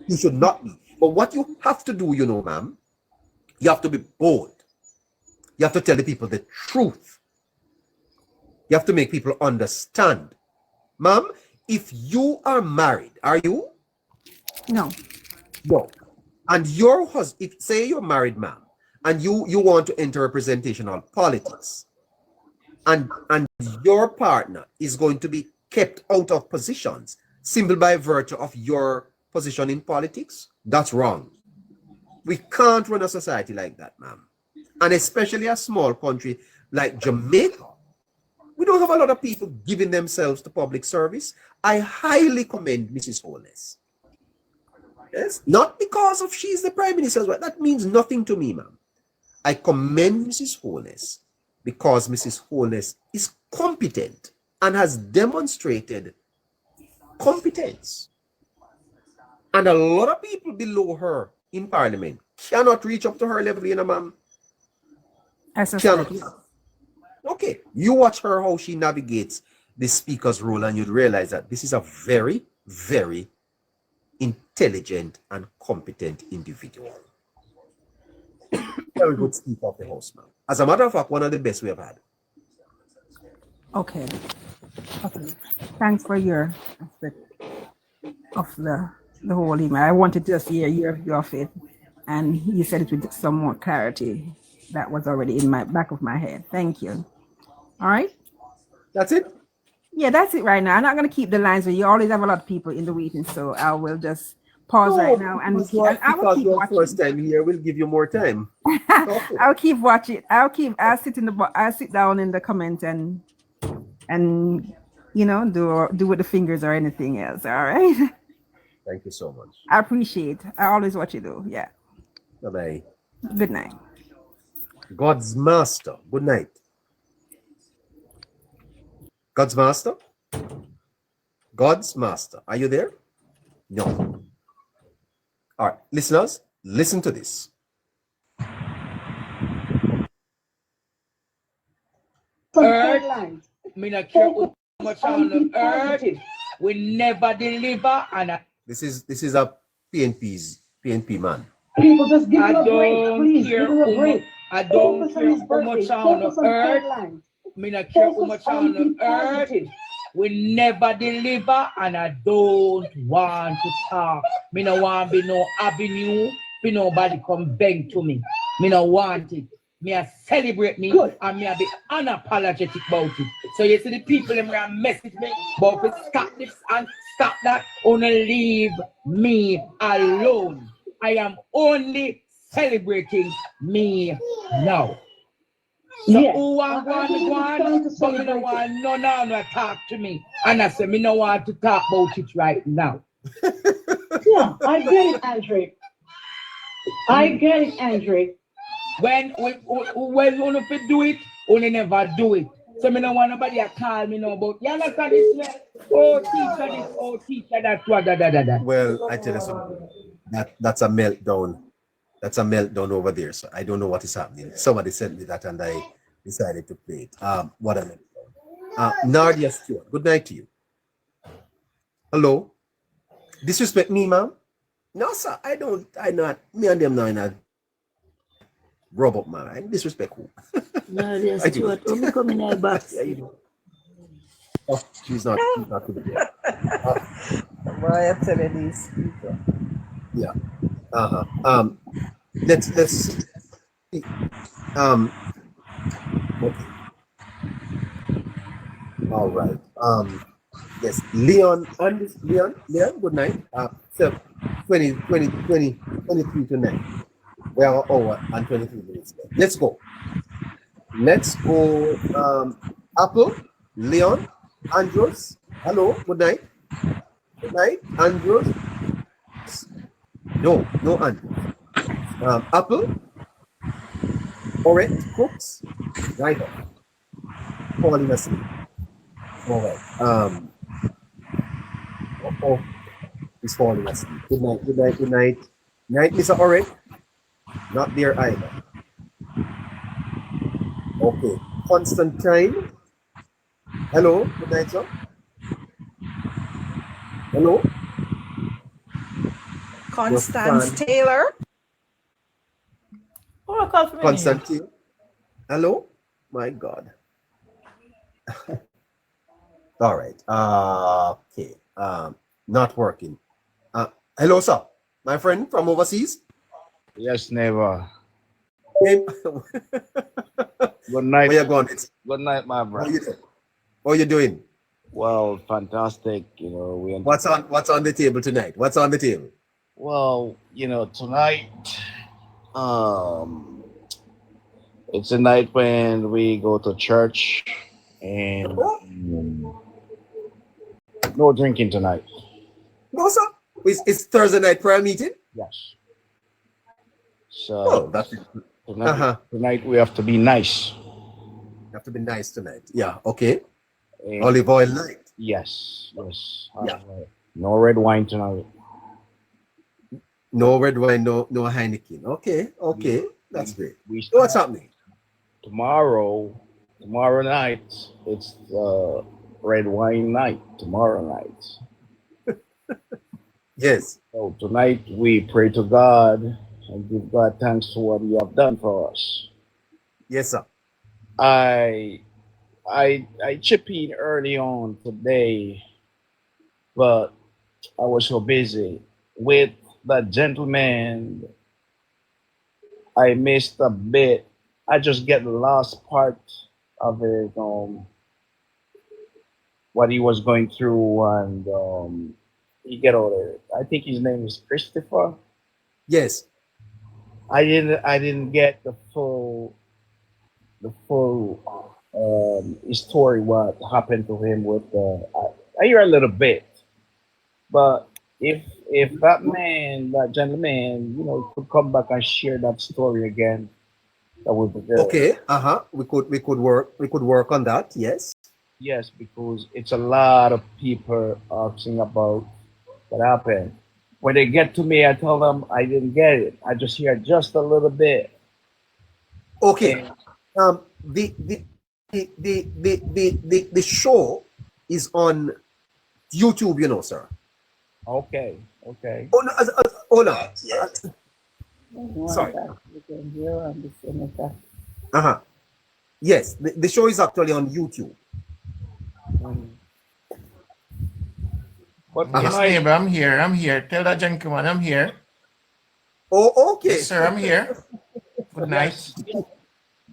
He should not be. But what you have to do, you know, ma'am, you have to be bold. You have to tell the people the truth. You have to make people understand. Ma'am, if you are married, are you? No. No. And your husband, say you're married, ma'am, and you want to enter representational politics, and your partner is going to be kept out of positions simply by virtue of your position in politics, that's wrong. We can't run a society like that, ma'am. And especially a small country like Jamaica, we don't have a lot of people giving themselves to public service. I highly commend Mrs. Holness. Yes, not because of she's the prime minister's wife. That means nothing to me, ma'am. I commend Mrs. Holness because Mrs. Holness is competent and has demonstrated competence. And a lot of people below her in parliament cannot reach up to her level, you know, ma'am. Cannot. Okay, you watch her how she navigates the speaker's role, and you'd realize that this is a very, very intelligent and competent individual. Very good speaker of the house, ma'am. As a matter of fact, one of the best we have had. Okay. Thanks for your aspect of the whole email. I wanted to just hear your faith, and you said it with some more clarity. That was already in my back of my head. Thank you. All right. That's it? Yeah, that's it right now. I'm not going to keep the lines, but you always have a lot of people in the waiting, so I will just pause right now. And I will keep watching. First time here, we'll give you more time. Okay. I'll keep watching. I'll sit down in the comment and you know, do with the fingers or anything else. All right. Thank you so much. I appreciate. I always watch you do. Yeah. Bye-bye. Good night. God's master. Good night. God's master? God's master. Are you there? No. All right, listeners, listen to this. Earth, me not care how much on the earth, we never deliver. And this is a PNP man. People just give him a break, please. Give him a break. I don't care how much on the earth. Me not care how much on the earth. We never deliver, and I don't want to talk. Me no want be no avenue. Me nobody come beg to me. Me no want it. Me a celebrate me. Good. And me a be unapologetic about it. So you see the people them a message me about to stop this and stop that. Only leave me alone. I am only celebrating me now. So who want to go on, but me no want no talk to me. And I say me no want to talk about it right now. Yeah, I get it, Andre. I get it, Andre. When you do it, only never do it. So me no want nobody to call me no about, you understand this man? Oh, teacher this, oh, teacher that, Well, I tell you something. That's a meltdown. That's a meltdown over there. So I don't know what is happening. Somebody sent me that and I decided to play it. What a meltdown. Nardia Stewart, good night to you. Hello? Disrespect me, ma'am? No, sir, I'm not. Me and them now in a rub up, man. I disrespect who? Nardia Stewart, when we come in our box. Yeah, you know. Oh, she's not to be there. Why I tell you these people? Yeah. Let's see. Okay. All right. Yes, Leon, good night. So 23 to 9. We have an hour and 23 minutes left. Let's go. Apple, Leon, Andros. Hello, good night. Good night, Andros. No Andros. Apple, Oret, Cooks, right on. Falling asleep. All right. He's falling asleep. Good night. Night, Mr. Oret. Not there either. Okay. Constantine. Hello. Good night, sir. Hello. Constance Taylor. Constantine. Hello. My God. All right. Okay. Not working. Hello, sir. my friend from overseas. Yes, neighbor. Hey, Good night. where you going? Good night, my How brother. you doing? How you doing? Well, fantastic. You know, What's on the table tonight? What's on the table? well, tonight, it's a night when we go to church and no drinking tonight. No, sir. It's Thursday night prayer meeting. Yes. Oh, So that's tonight we have to be nice. You have to be nice tonight. Yeah. Okay. And Olive oil night. yes. Yeah. No red wine tonight. No red wine. No Heineken. Okay. That's great. We So what's happening? tomorrow night it's red wine night tomorrow night. Yes. So tonight we pray to God and give God thanks for what He have done for us. Yes, sir. I chip in early on today, but I was so busy with that gentleman. I missed a bit. I just get the last part of it, what he was going through, and he get all it. I think his name is Christopher. Yes. I didn't get the full story what happened to him with I hear a little bit, but if that gentleman, could come back and share that story again, that would be good. Okay. We could work on that. Yes. Yes, because it's a lot of people asking about what happened. When they get to me, I tell them I didn't get it. I just hear just a little bit. Okay. The show is on YouTube, sir. Okay. Oh no, hold on. Sorry. Yes, the show is actually on YouTube. But Uh-huh. yes, Neighbor, I'm here. Tell that gentleman I'm here. Oh, okay. Yes, sir, I'm here. Good night.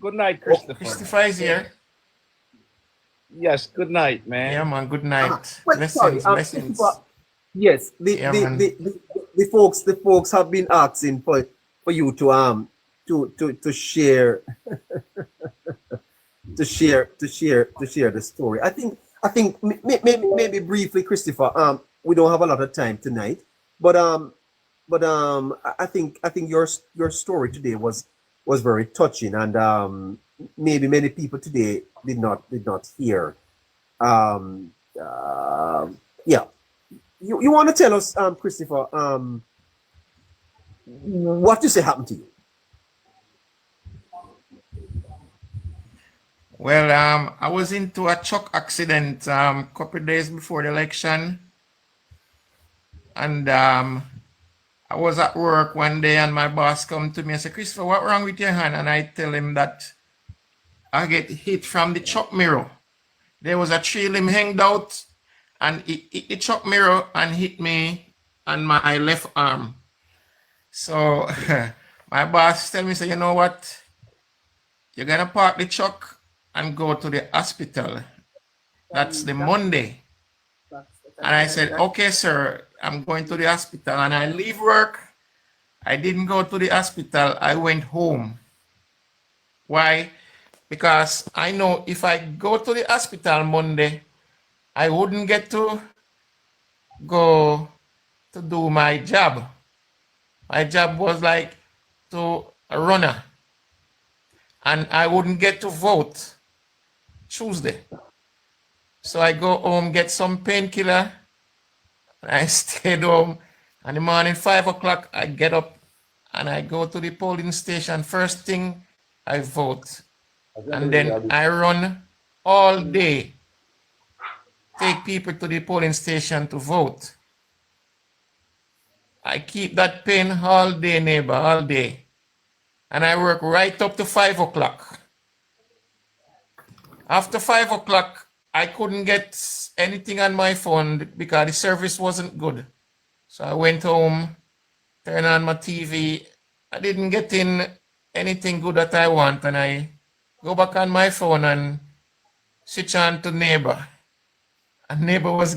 Good night, Christopher. Christopher is here. Yes, good night, man. Yeah, man. Good night. Well, Blessings, sorry, blessings. Yes, Yeah, man. the folks have been asking for you to share to share the story. I think maybe briefly, Christopher. We don't have a lot of time tonight, but I think your story today was very touching, and maybe many people today did not hear. Yeah. You want to tell us, Christopher, what you say happened to you? Well, I was into a truck accident couple of days before the election, and I was at work one day, and my boss come to me and said, "Christopher, what wrong with your hand?" And I tell him that I get hit from the truck mirror. There was a tree limb hanged out, and it hit the truck mirror and hit me on my left arm. So my boss tell me, say, "You know what? You're gonna park the truck and go to the hospital. That's the Monday." And I said, "Okay, sir, I'm going to the hospital." And I leave work. I didn't go to the hospital. I went home. Why? Because I know if I go to the hospital Monday, I wouldn't get to go to do my job. My job was like to a runner. And I wouldn't get to vote Tuesday. So I go home, get some painkiller, and I stayed home. And the morning, 5 o'clock, I get up and I go to the polling station. First thing, I vote. And then I run all day, take people to the polling station to vote. I keep that pain all day, neighbor, all day. And I work right up to 5 o'clock. After 5 o'clock, I couldn't get anything on my phone because the service wasn't good. So I went home turn on my TV. I didn't get in anything good that I want, and I go back on my phone and switch on to neighbor. And neighbor was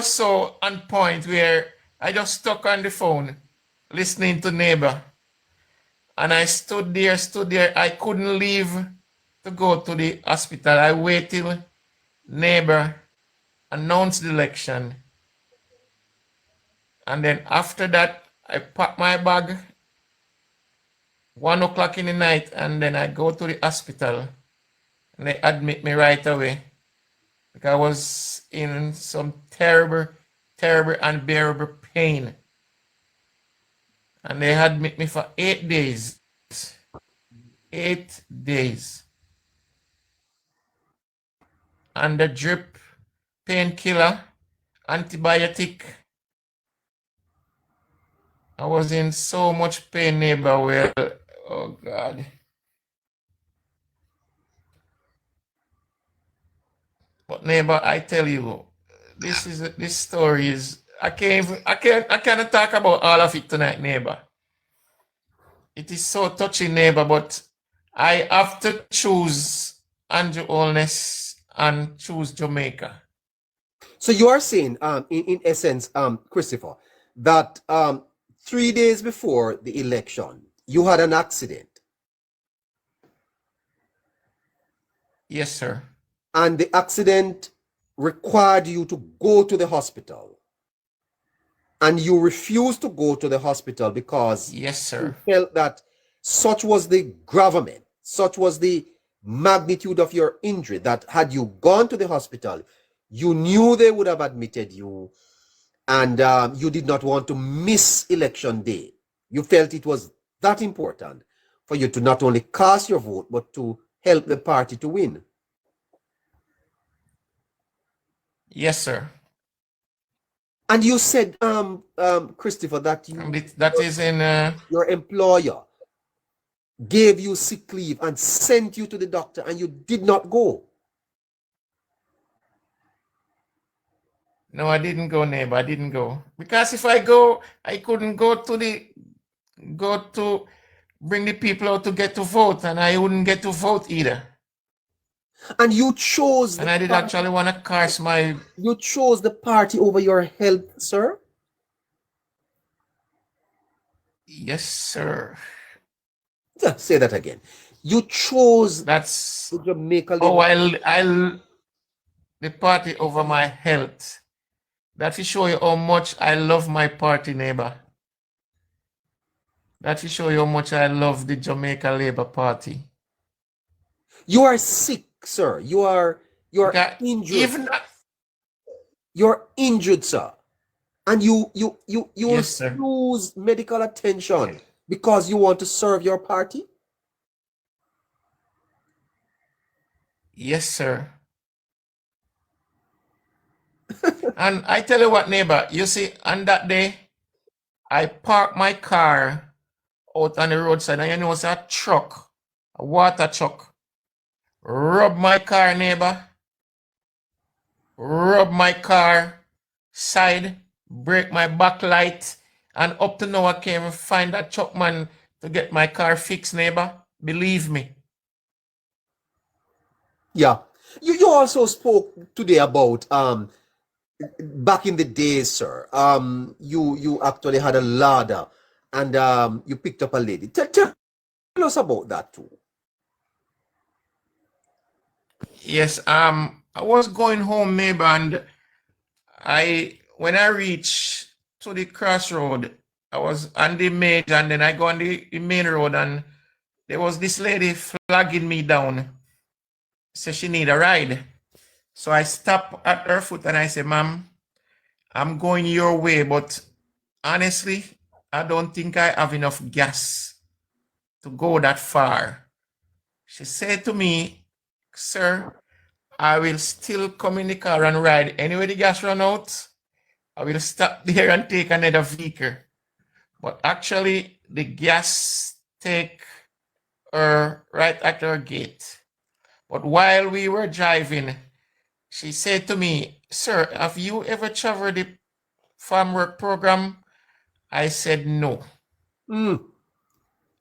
so on point where I just stuck on the phone listening to neighbor. And I stood there. I couldn't leave to go to the hospital. I waited till neighbor announced the election. And then after that, I packed my bag 1 o'clock in the night, and then I go to the hospital and they admit me right away because I was in some terrible, unbearable pain. And they admit me for 8 days. 8 days. Under drip, painkiller, antibiotic. I was in so much pain, neighbor. Well, oh God. But neighbor, I tell you, this story is I cannot talk about all of it tonight, neighbor. It is so touching, neighbor, but I have to choose Andrew Holness and choose Jamaica. So you are saying, in essence, Christopher, that 3 days before the election, you had an accident. Yes, sir. And the accident required you to go to the hospital. And you refused to go to the hospital because yes, sir, you felt that such was the gravamen, such was the magnitude of your injury, that had you gone to the hospital, you knew they would have admitted you, and you did not want to miss election day. You felt it was that important for you to not only cast your vote, but to help the party to win. Yes, sir. And you said, Christopher, that that is in your employer gave you sick leave and sent you to the doctor, and you did not go. No, I didn't go, neighbor. I didn't go because if I go, I couldn't go to bring the people out to get to vote, and I wouldn't get to vote either. And you chose, and I did actually want to cast my. You chose the party over your health, sir? Yes, sir. Say that again. You chose that's the Jamaica Labour. Oh, the party over my health. That will show you how much I love my party, neighbor. That will show you how much I love the Jamaica Labour Party. You are sick, sir. You're injured. You're injured, sir. And you yes, refuse medical attention because you want to serve your party? Yes, sir. And I tell you what, neighbor, you see, on that day, I parked my car out on the roadside, and you know, it's a truck, a water truck, rub my car, neighbor, rub my car side, break my backlight, and up to now I can't find that truck man to get my car fixed, neighbor. Believe me. Yeah. You also spoke today about back in the days, sir. You actually had a ladder and you picked up a lady. Tell us about that too. Yes, I was going home, neighbor, and when I reached to the crossroad, I was on the main, and then I go on the main road, and there was this lady flagging me down. Said she need a ride. So I stopped at her foot and I said, ma'am, I'm going your way, but honestly, I don't think I have enough gas to go that far. She said to me, sir, I will still come in the car and ride. Anyway, the gas run out, I will stop there and take another vehicle. But actually, the gas take her right at her gate. But while we were driving, she said to me, sir, have you ever traveled farm work program? I said no.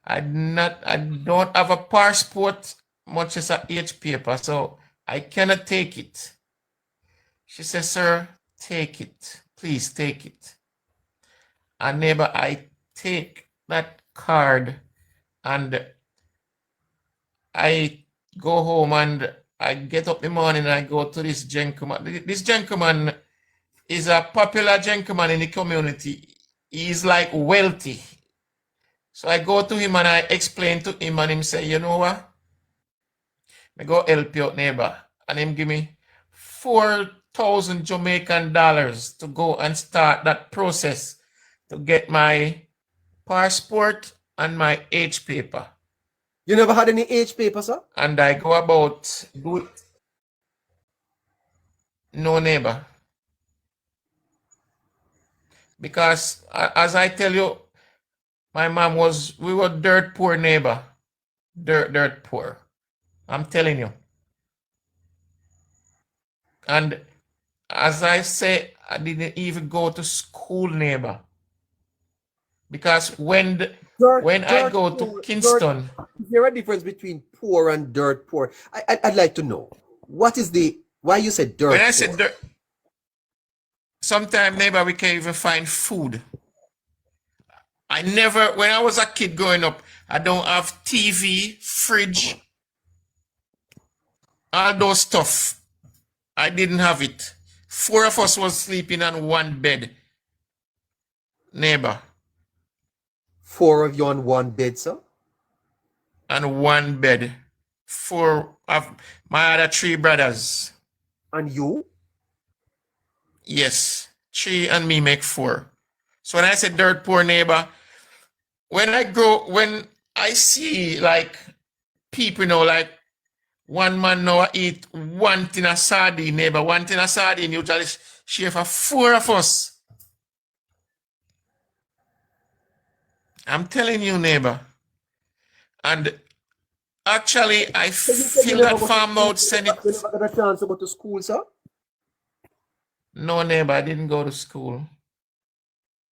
I don't have a passport, much as a H paper, so I cannot take it. She said, sir, take it. Please take it. And neighbor, I take that card and I go home and I get up in the morning and I go to this gentleman. This gentleman is a popular gentleman in the community. He's like wealthy. So I go to him and I explain to him and him say, you know what? I go help you out, neighbor. And him give me 4,000 Jamaican dollars to go and start that process to get my passport and my H paper. You never had any H paper, sir? And I go about do it. No, neighbor. Because as I tell you, my mom we were dirt poor, neighbor. Dirt poor. I'm telling you. And as I say, I didn't even go to school, neighbor. Because when I go to Kingston. Is there a difference between poor and dirt poor? I'd like to know. Why you said dirt When poor? I said dirt, sometimes, neighbor, we can't even find food. When I was a kid growing up, I don't have TV, fridge, all those stuff. I didn't have it. 4 of us was sleeping on one bed. Neighbor. 4 of you on one bed, sir? On one bed. 4 of my other 3 brothers. And you? Yes. 3 and me make 4. So when I say dirt poor, neighbor, when I see like people, like one man now eat one tin of sardine, neighbor, one tin of sardine usually share for 4 of us. I'm telling you, neighbor. And actually, I feel that farm out send it. You never got a chance to go to school, sir? No, neighbor, I didn't go to school.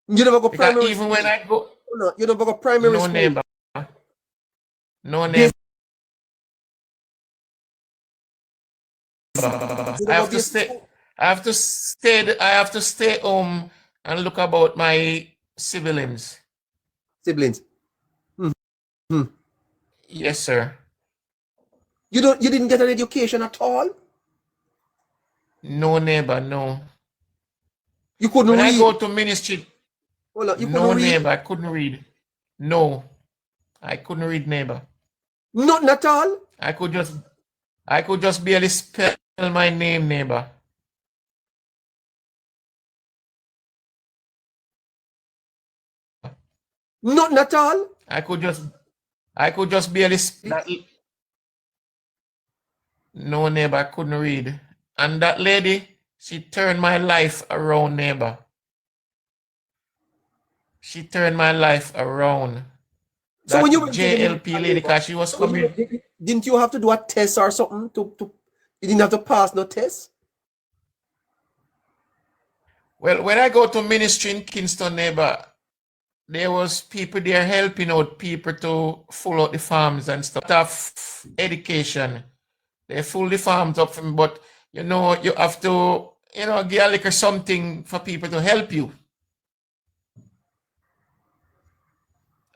You never go because primary even school? when I go. No, you never go primary no, school? Neighbor. No, neighbor. I have to stay. I have to stay home and look about my siblings. Siblings. Yes, sir. You didn't get an education at all? No, neighbor, no. You couldn't when read? I go to ministry, Hold on, you no, couldn't read? neighbor, I couldn't read. No, I couldn't read, neighbor. Nothing at all? I could just barely spell my name, neighbor. Nothing at all? I could just barely spell. No, neighbor, I couldn't read. And that lady, she turned my life around, neighbor. She turned my life around. So that when you went JLP lady, because she was coming. Didn't you have to do a test or something? You didn't have to pass no test? Well, when I go to ministry in Kingston, neighbor, there was people there helping out people to full out the farms and stuff. Of education. They full the farms up for me, but you have to, give a little something for people to help you.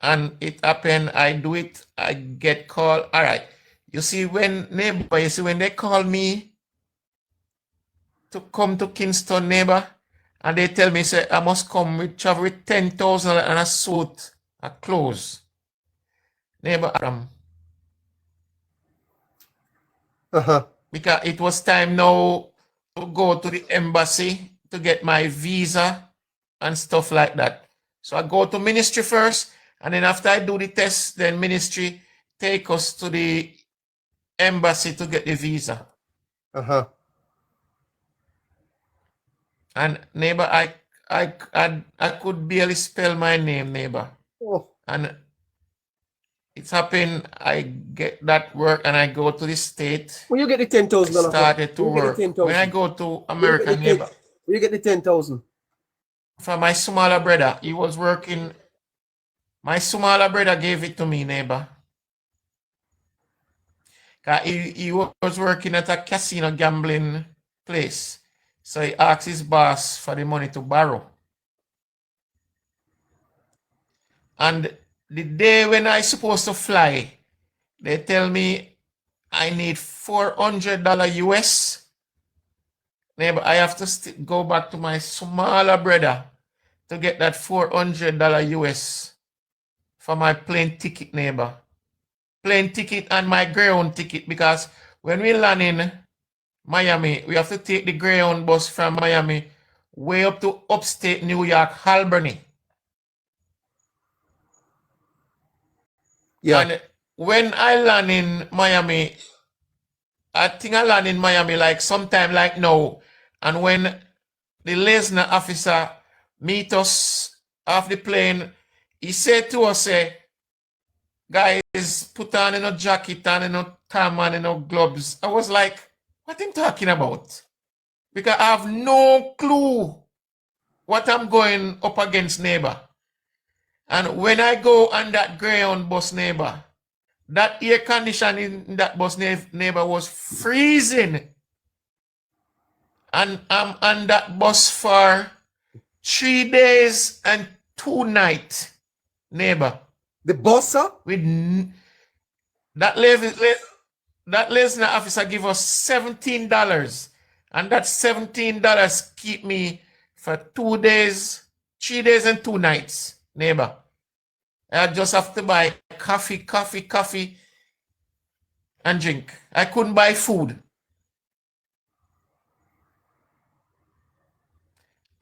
And it happened, I do it, I get called. All right. You see, when they call me to come to Kingston, neighbor, and they tell me, say, I must come travel with 10,000 and a suit, a clothes. Neighbor, because it was time now to go to the embassy to get my visa and stuff like that. So I go to ministry first, and then after I do the test, then ministry take us to the embassy to get the visa. And neighbor, I could barely spell my name, neighbor. Oh. And it's happened, I get that work and I go to the state. When you get the 10,000, started to work. When I go to America, neighbor. You get the 10,000. from my smaller brother. He was working. My smaller brother gave it to me, neighbor. He was working at a casino gambling place. So he asked his boss for the money to borrow. And the day when I supposed to fly, they tell me I need $400 US. Neighbor, I have to go back to my smaller brother to get that $400 US for my plane ticket, neighbor. Plane ticket and my Greyhound ticket, because when we land in Miami, we have to take the Greyhound bus from Miami way up to upstate New York, Albany. Yeah. And when I land in Miami, I think I land in Miami like sometime like now. And when the listener officer meet us off the plane, he said to us, guys, put on a jacket and a tam and no gloves. I was like, what am I talking about? Because I have no clue what I'm going up against, neighbor. And when I go on that Greyhound bus, neighbor, that air conditioning in that bus, neighbor, was freezing. And I'm on that bus for 3 days and 2 nights, neighbor. The boss, sir? With that listener officer give us $17. And that $17 keep me for 2 days, 3 days and 2 nights, neighbor. I just have to buy coffee, and drink. I couldn't buy food.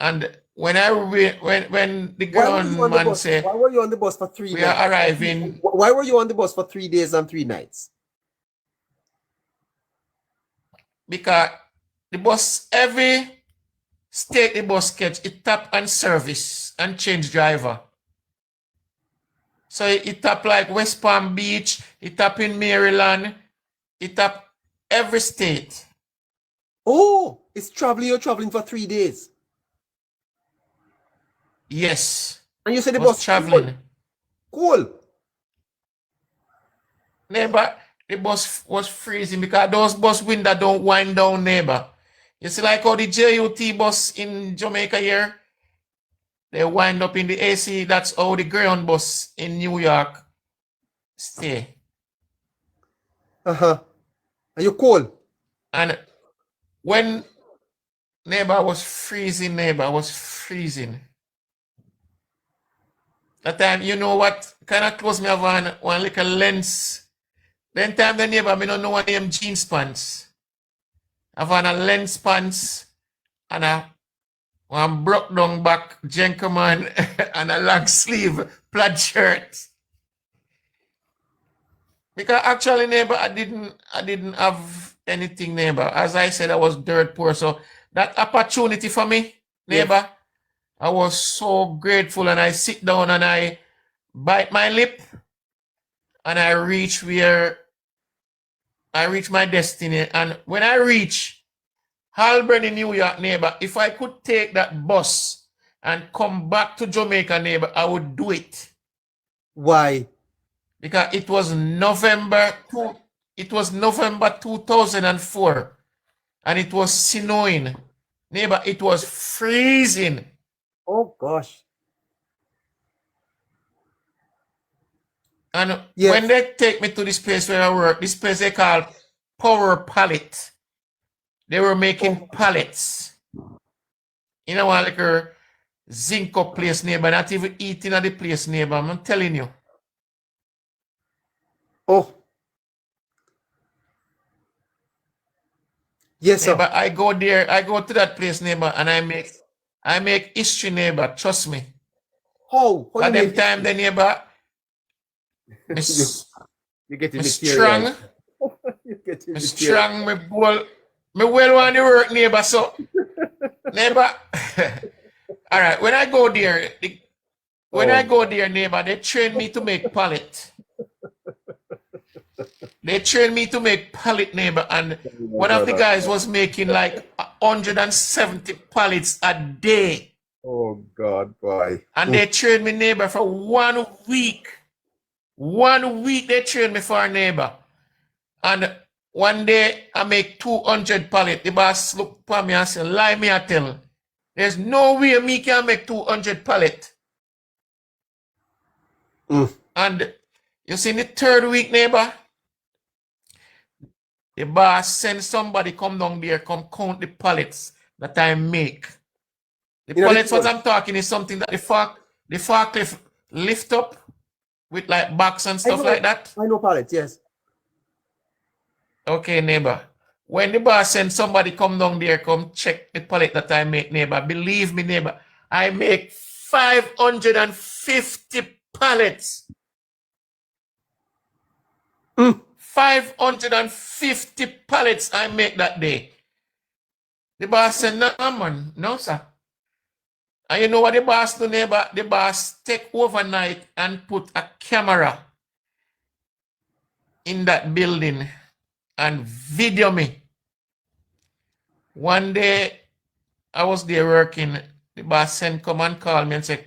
And when the gunman said, why were you on the bus for 3 nights? We are arriving. Why were you on the bus for 3 days and 3 nights? Because the bus, every state the bus catch, it tap and service and change driver. So it tap like West Palm Beach, it tap in Maryland, it tap every state. Oh, it's traveling, you're traveling for 3 days. Yes. And you said the Was bus traveling. Cool. Neighbor, the bus was freezing because those bus windows don't wind down, neighbor. You see like how the JUT bus in Jamaica here, they wind up in the AC. That's how the Greyhound bus in New York stay. Uh-huh. Are you cold? And when neighbor was freezing, That time, you know what? Kind of close me have one little lens. Then time the neighbor, me don't know one of them jeans pants. I've on a lens pants and one broke down back gentleman and a long sleeve plaid shirt. Because actually, neighbor, I didn't have anything, neighbor. As I said, I was dirt poor. So that opportunity for me, neighbor, yes. I was so grateful, and I sit down and I bite my lip and I reach my destiny. And when I reach Albany, New York, neighbor, if I could take that bus and come back to Jamaica, neighbor, I would do it. Why? Because it was November 2004 and it was snowing. Neighbor, it was freezing. Oh gosh. And yes. When they take me to this place where I work, this place they call Power Pallet. They were making pallets. You know, like a zinc up place, neighbor, not even eating at the place, neighbor. I'm telling you. Oh. Yes, sir. Neighbor, I go there, I go to that place, neighbor, and I make history, neighbor. Trust me. How? At them time, the neighbor, you get strong. Me strong, me well want to work, neighbor. So, neighbor, all right. When I go there, neighbor, they train me to make pallet. They trained me to make pallet, neighbor, and one of the guys was making like 170 pallets a day. Oh God, boy. And they trained me neighbor for 1 week. 1 week they trained me for a neighbor. And one day I make 200 pallet. The boss look for me and say, lie me I tell. There's no way me can make 200 pallet. And you see in the 3rd week, neighbor, the boss send somebody come down there, come count the pallets that I make. The pallets what I'm talking is something that the forklift lift up with like box and stuff like that. I know pallets, yes. Okay, neighbor. When the boss send somebody come down there, come check the pallet that I make, neighbor. Believe me, neighbor, I make 550 pallets. 550 pallets I make that day. The boss said, no, man. No, sir. And you know what the boss do, neighbor? The boss take overnight and put a camera in that building and video me. One day, I was there working. The boss sent come and call me and said,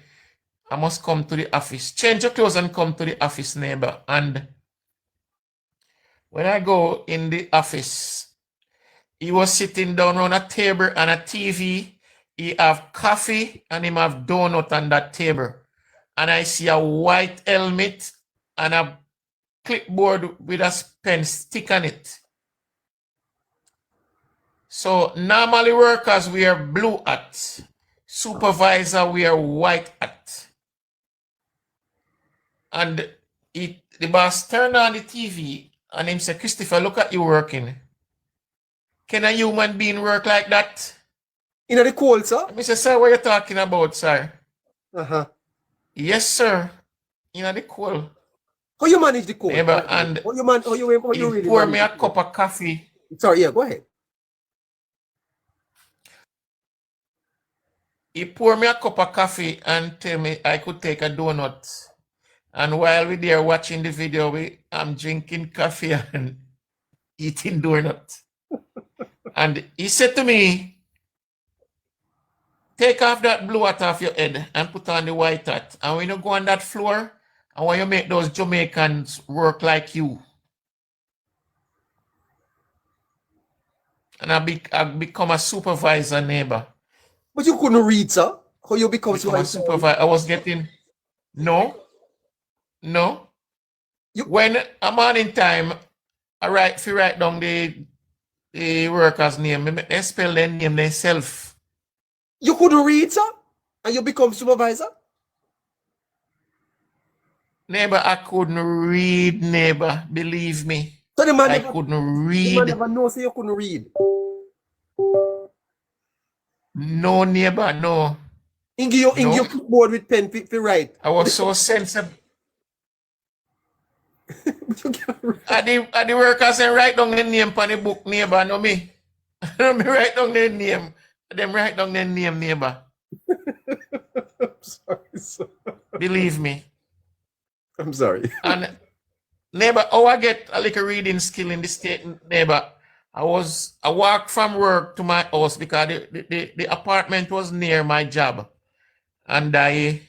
I must come to the office. Change your clothes and come to the office, neighbor. And when I go in the office, he was sitting down on a table and a TV. He have coffee and him have donut on that table. And I see a white helmet and a clipboard with a pen stick on it. So normally workers wear blue hat. Supervisor wear white hat. And the boss turned on the TV and him said, Christopher, look at you working. Can a human being work like that? In the cold, sir? Mr. Sir, what are you talking about, sir? Uh-huh. Yes, sir. In the cold. How you manage the cold? Neighbor, and how you really pour me a cup of coffee. Sorry, yeah, go ahead. He poured me a cup of coffee and tell me I could take a donut. And while we're there watching the video, I'm drinking coffee and eating donut. And he said to me, take off that blue hat off your head and put on the white hat. And when you go on that floor, I want you to make those Jamaicans work like you. And I become a supervisor, neighbor. But you couldn't read, sir. How you become a supervisor? I was getting no. When I'm on in time, I write down the workers' name. They spell their name themselves. You couldn't read, sir? And you become supervisor? Neighbor, I couldn't read, neighbor. Believe me. So the man I couldn't read. The man never know, so you couldn't read. No, neighbor, no. In your clipboard with pen to write. I was so sensible. At the workers and write down the name on the book, neighbor, no me. Me write down their name. Them write down their name, neighbor. I'm sorry, sir. Believe me. I'm sorry. And neighbor, how I get a little reading skill in the state, neighbor. I walked from work to my house because the apartment was near my job. And I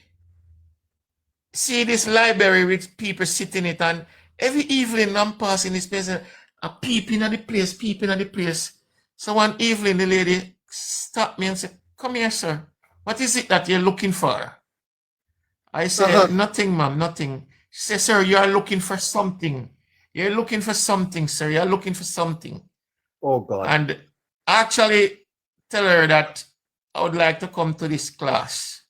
see this library with people sitting in it, and every evening I'm passing this place, I'm peeping at the place. So one evening the lady stopped me and said, come here, sir. What is it that you're looking for? I said, nothing, ma'am, nothing. She said, sir, you are looking for something. You're looking for something, sir. You're looking for something. Oh, God. And actually tell her that I would like to come to this class.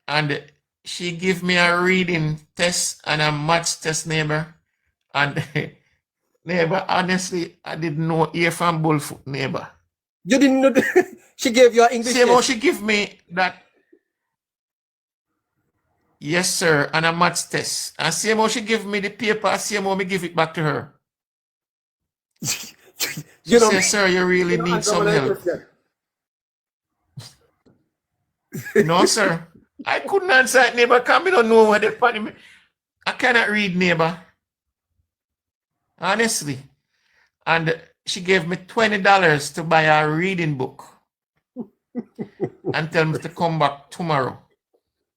And she gave me a reading test and a maths test, neighbor. And neighbor, honestly, I didn't know ear from bullfoot, neighbor. You didn't know she gave you an English Same test? how she give me that. Yes, sir, and a maths test. And same how she give me the paper, same how me give it back to her. She says, sir, you really need some help. No, sir. I couldn't answer it, neighbor, because I don't know what the funny. I cannot read, neighbor. Honestly. And she gave me $20 to buy a reading book. and tell me to come back tomorrow.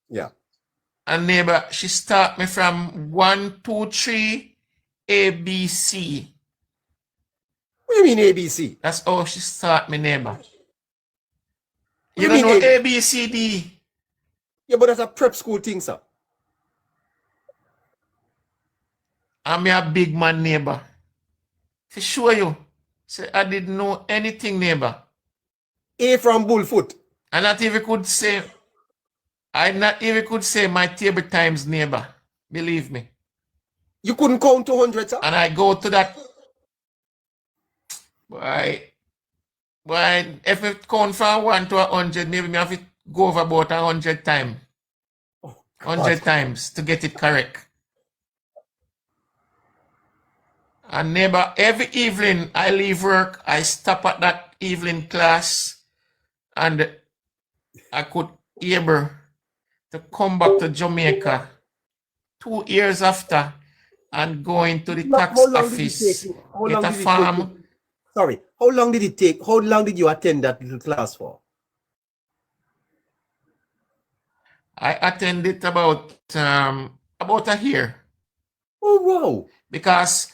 Yeah. And neighbor, she start me from 1, 2, 3, ABC. What do you mean ABC? That's how she start me, neighbor. What You do don't you know mean ABCD. Yeah, but that's a prep school thing, sir. I'm a big man, neighbor. To show you, say I didn't know anything, neighbor. A from Bullfoot. I not even could say my table times, neighbor. Believe me. You couldn't count to 100, sir? And I go to that. Boy, if it count from 1 to 100, maybe me have to go over about 100 times. Oh, 100 times to get it correct. And neighbor, every evening I leave work, I stop at that evening class, and I could able to come back to Jamaica 2 years after and go into the tax How long did it office, take you? How get long a did it take farm. you? Sorry. How long did it take? How long did you attend that little class for? I attended about a year. Oh, wow. Because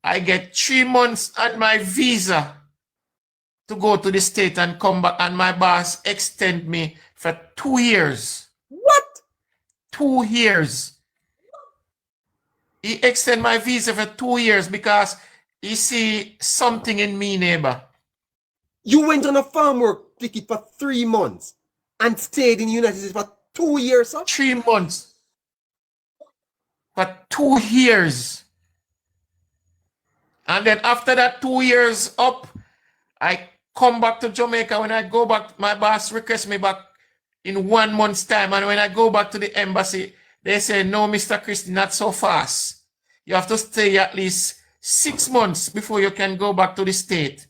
I get 3 months on my visa to go to the state and come back, and my boss extend me for 2 years. What? 2 years. He extend my visa for 2 years because he see something in me, neighbor. You went on a farm work ticket for 3 months and stayed in the United States for 2 years, sir? 3 months. For 2 years. And then after that 2 years up, I come back to Jamaica. When I go back, my boss requests me back in 1 month's time. And when I go back to the embassy, they say, no, Mr. Christie, not so fast. You have to stay at least 6 months before you can go back to the state.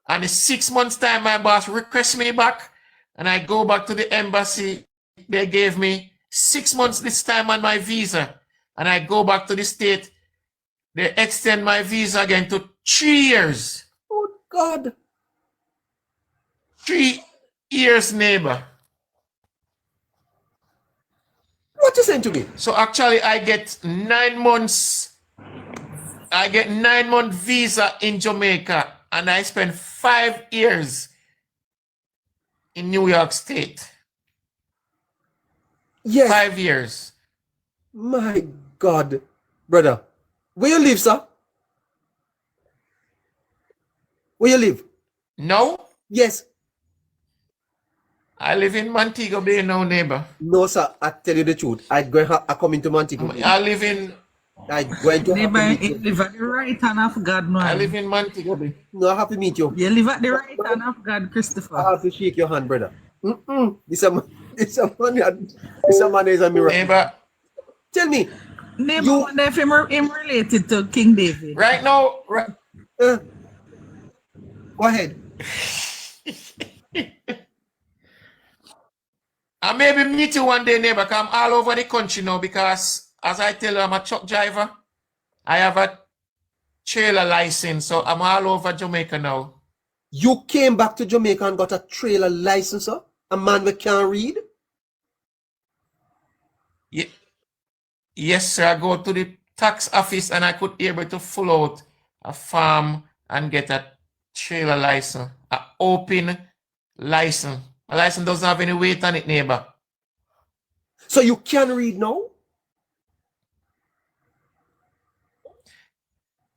And in 6 months' time, my boss requests me back, and I go back to the embassy. They gave me 6 months this time on my visa. And I go back to the state. They extend my visa again to 3 years. Oh, God. 3 years, neighbor. What you saying to me? So actually, I get 9 months. I get 9-month visa in Jamaica, and I spend 5 years in New York State. Yes. 5 years. My God. Brother, where you live, sir? Where you live? No, Yes. I live in Montego Bay now, neighbor. No, sir. I tell you the truth. I come into Montego. I live in I going to have to Neighbor, meet you you. live at the right hand of God, I man. live in Montego Bay. No, I have to meet you. You live at the right hand of God, I Christopher. have to shake your hand, brother. This a man is a miracle. Neighbor, Tell me, Neighbor, You- wonder if him related to King David. right now, go ahead. I maybe meet you one day, neighbor, 'cause I'm all over the country now because, as I tell you, I'm a truck driver. I have a trailer license, so I'm all over Jamaica now. You came back to Jamaica and got a trailer license, sir? A man that can't read? Yes, sir. I go to the tax office and I could able to fill out a form and get a trailer license, a open license. A license doesn't have any weight on it, neighbor. So you can read now?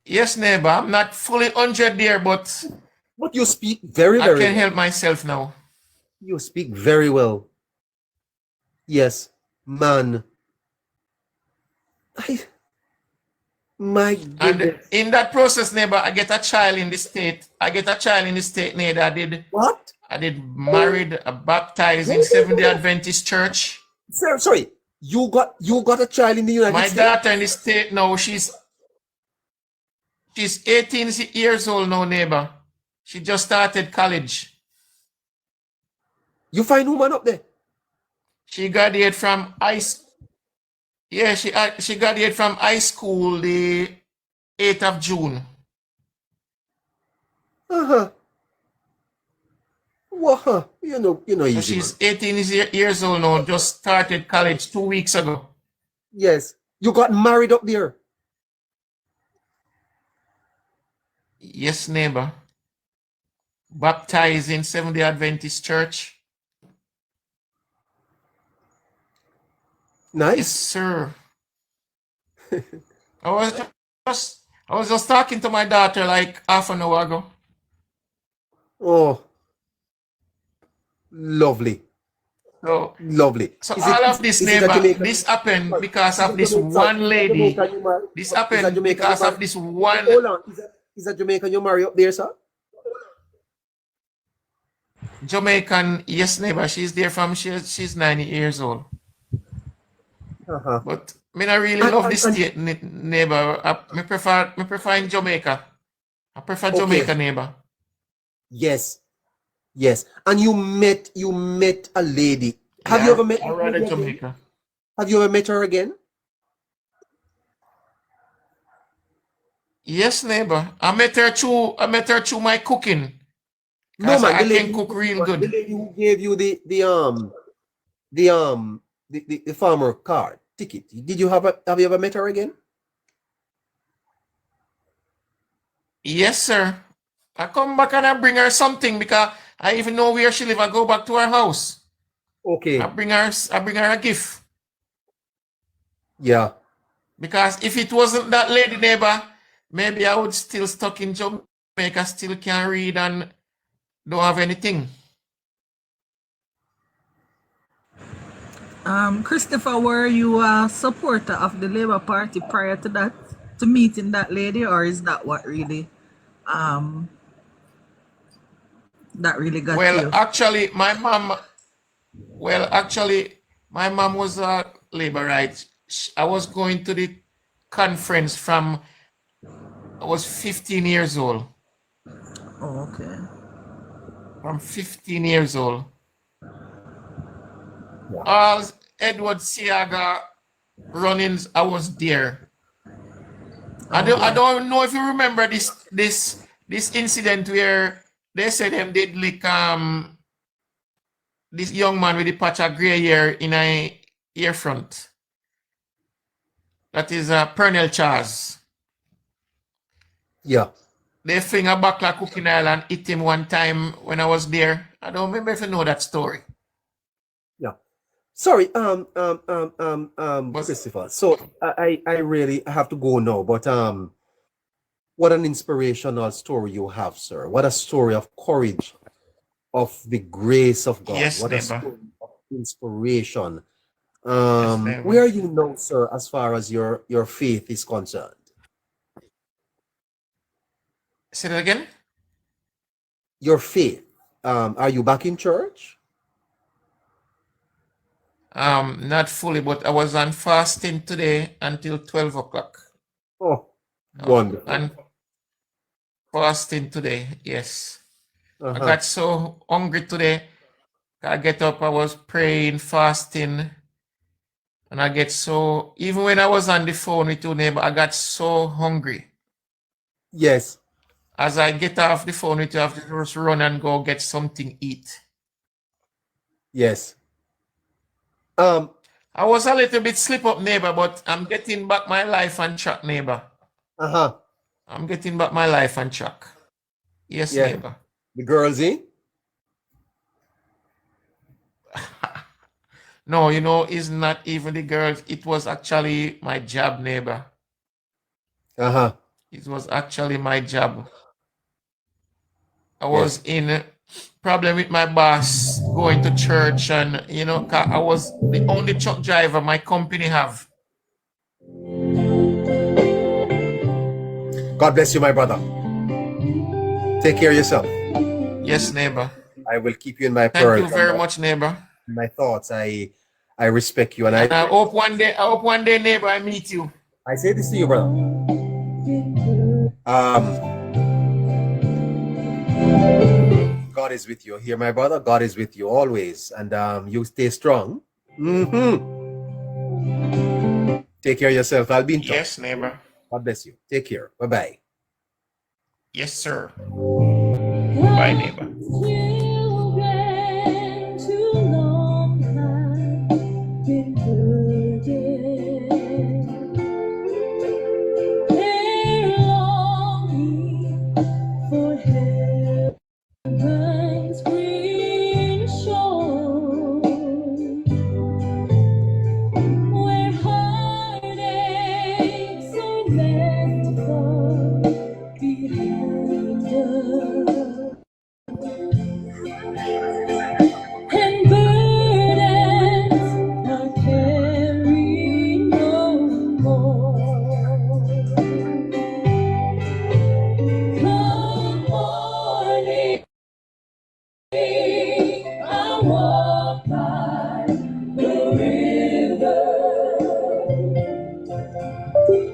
Yes, neighbor. I'm not fully 100 there, but But you speak very, I very can well. help myself now. You speak very well. Yes, man. My And goodness. in that process, neighbor, I get a child in the state. Neighbor. What? I did married, baptized in Seventh-day Adventist Church. Sir, sorry. You got a child in the United My States? daughter in the state now, she's 18 years old now, neighbor. She just started college. You find woman up there? She graduated from she graduated from high school the 8th of June. Uh-huh. Wow, you know, So easy, she's man. 18 years old now, just started college 2 weeks ago. Yes. You got married up there. Yes, neighbor. Baptized in Seventh-day Adventist Church. Yes, Nice. sir. I was just talking to my daughter like half an hour ago. Oh, lovely. So, Lovely. so Is all it of this, is it a neighbor, Jamaican? this happened Sorry, because is of it this Jamaican? Sorry, one is it lady. Jamaican you marry? This Is that happened Jamaican you because marry? of this one Hold on. Is that Jamaican you marry up there, sir? Jamaican. Yes, neighbor. She's there from she's 90 years old. Uh-huh. But me not really And, love and, this and state, neighbor. Me prefer in Jamaica. I prefer okay. Jamaica, neighbor. Yes. Yes. And you met a lady. Have you Yeah, ever met I this rather lady again? Jamaica. Have you ever met her again? Yes, neighbor. I met her through my cooking. No, Cause man. I The lady can who cook real the good. lady who gave you the farmer card ticket. Did you have you ever met her again? Yes, sir. I come back and I bring her something because I even know where she live. I go back to her house. I Okay. bring her a gift. Yeah. Because if it wasn't that lady, neighbor, maybe I would still stuck in Jamaica, still can't read and don't have anything. Christopher, were you a supporter of the Labour Party prior to that, to meeting that lady, or is that what really, that really got Well, you? actually, my mom was a labor right. I was going to the conference from I was 15 years old. Oh, okay. From 15 years old. Yeah. All Edward Siaga runnings, I was there. I don't know if you remember this incident where they said them did lick this young man with the patch of gray hair in a ear front. That is Pernell Charles. Yeah. They fling a back like cooking oil and hit him one time when I was there. I don't remember if you know that story. Yeah. Sorry, But Christopher. So I really have to go now, but what an inspirational story you have, sir. What a story of courage, of the grace of God. yes, What a neighbor. story of inspiration. Yes, Where neighbor. are you now, sir, as far as your faith is concerned? Say that again? Your faith. Are you back in church? Not fully, but I was on fasting today until 12 o'clock. Oh, wonderful. And fasting today, yes. I Uh-huh. got so hungry today. I get up, I was praying, fasting, and I get so, even when I was on the phone with you, neighbor, I got so hungry. Yes. As I get off the phone with you, I have to just run and go get something eat. Yes. I was a little bit slip up, neighbor, but I'm getting back my life on track, neighbor. Uh-huh. I'm getting back my life on track. Yes, Yeah. neighbor. The girls in? No, you know, it's not even the girls. It was actually my job, neighbor. Uh-huh. It was actually my job. I Yes. was in problem with my boss going to church, and you know, I was the only truck driver my company have. God bless you, my brother. Take care of yourself. Yes, neighbor. I will keep you in my Thank prayers you very much, neighbor. my thoughts. I respect you, and And I hope one day, neighbor, I meet you. I say this to you, brother. God is with you. Here, my brother. God is with you always, and you stay strong. Take care of yourself. I'll be in touch. Yes, neighbor. God bless you. Take care. Bye-bye. Yes, sir. Bye, neighbor.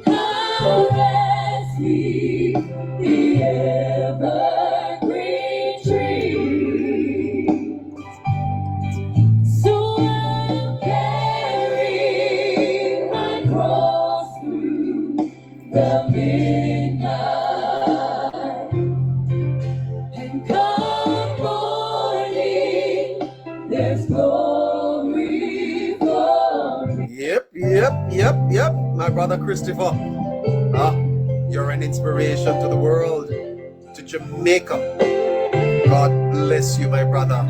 Caress me, the evergreen tree. So I'll carry my cross through the midnight, and come morning, there's glory for me. Yep. My brother Christopher. You're an inspiration to the world, to Jamaica. God bless you, my brother.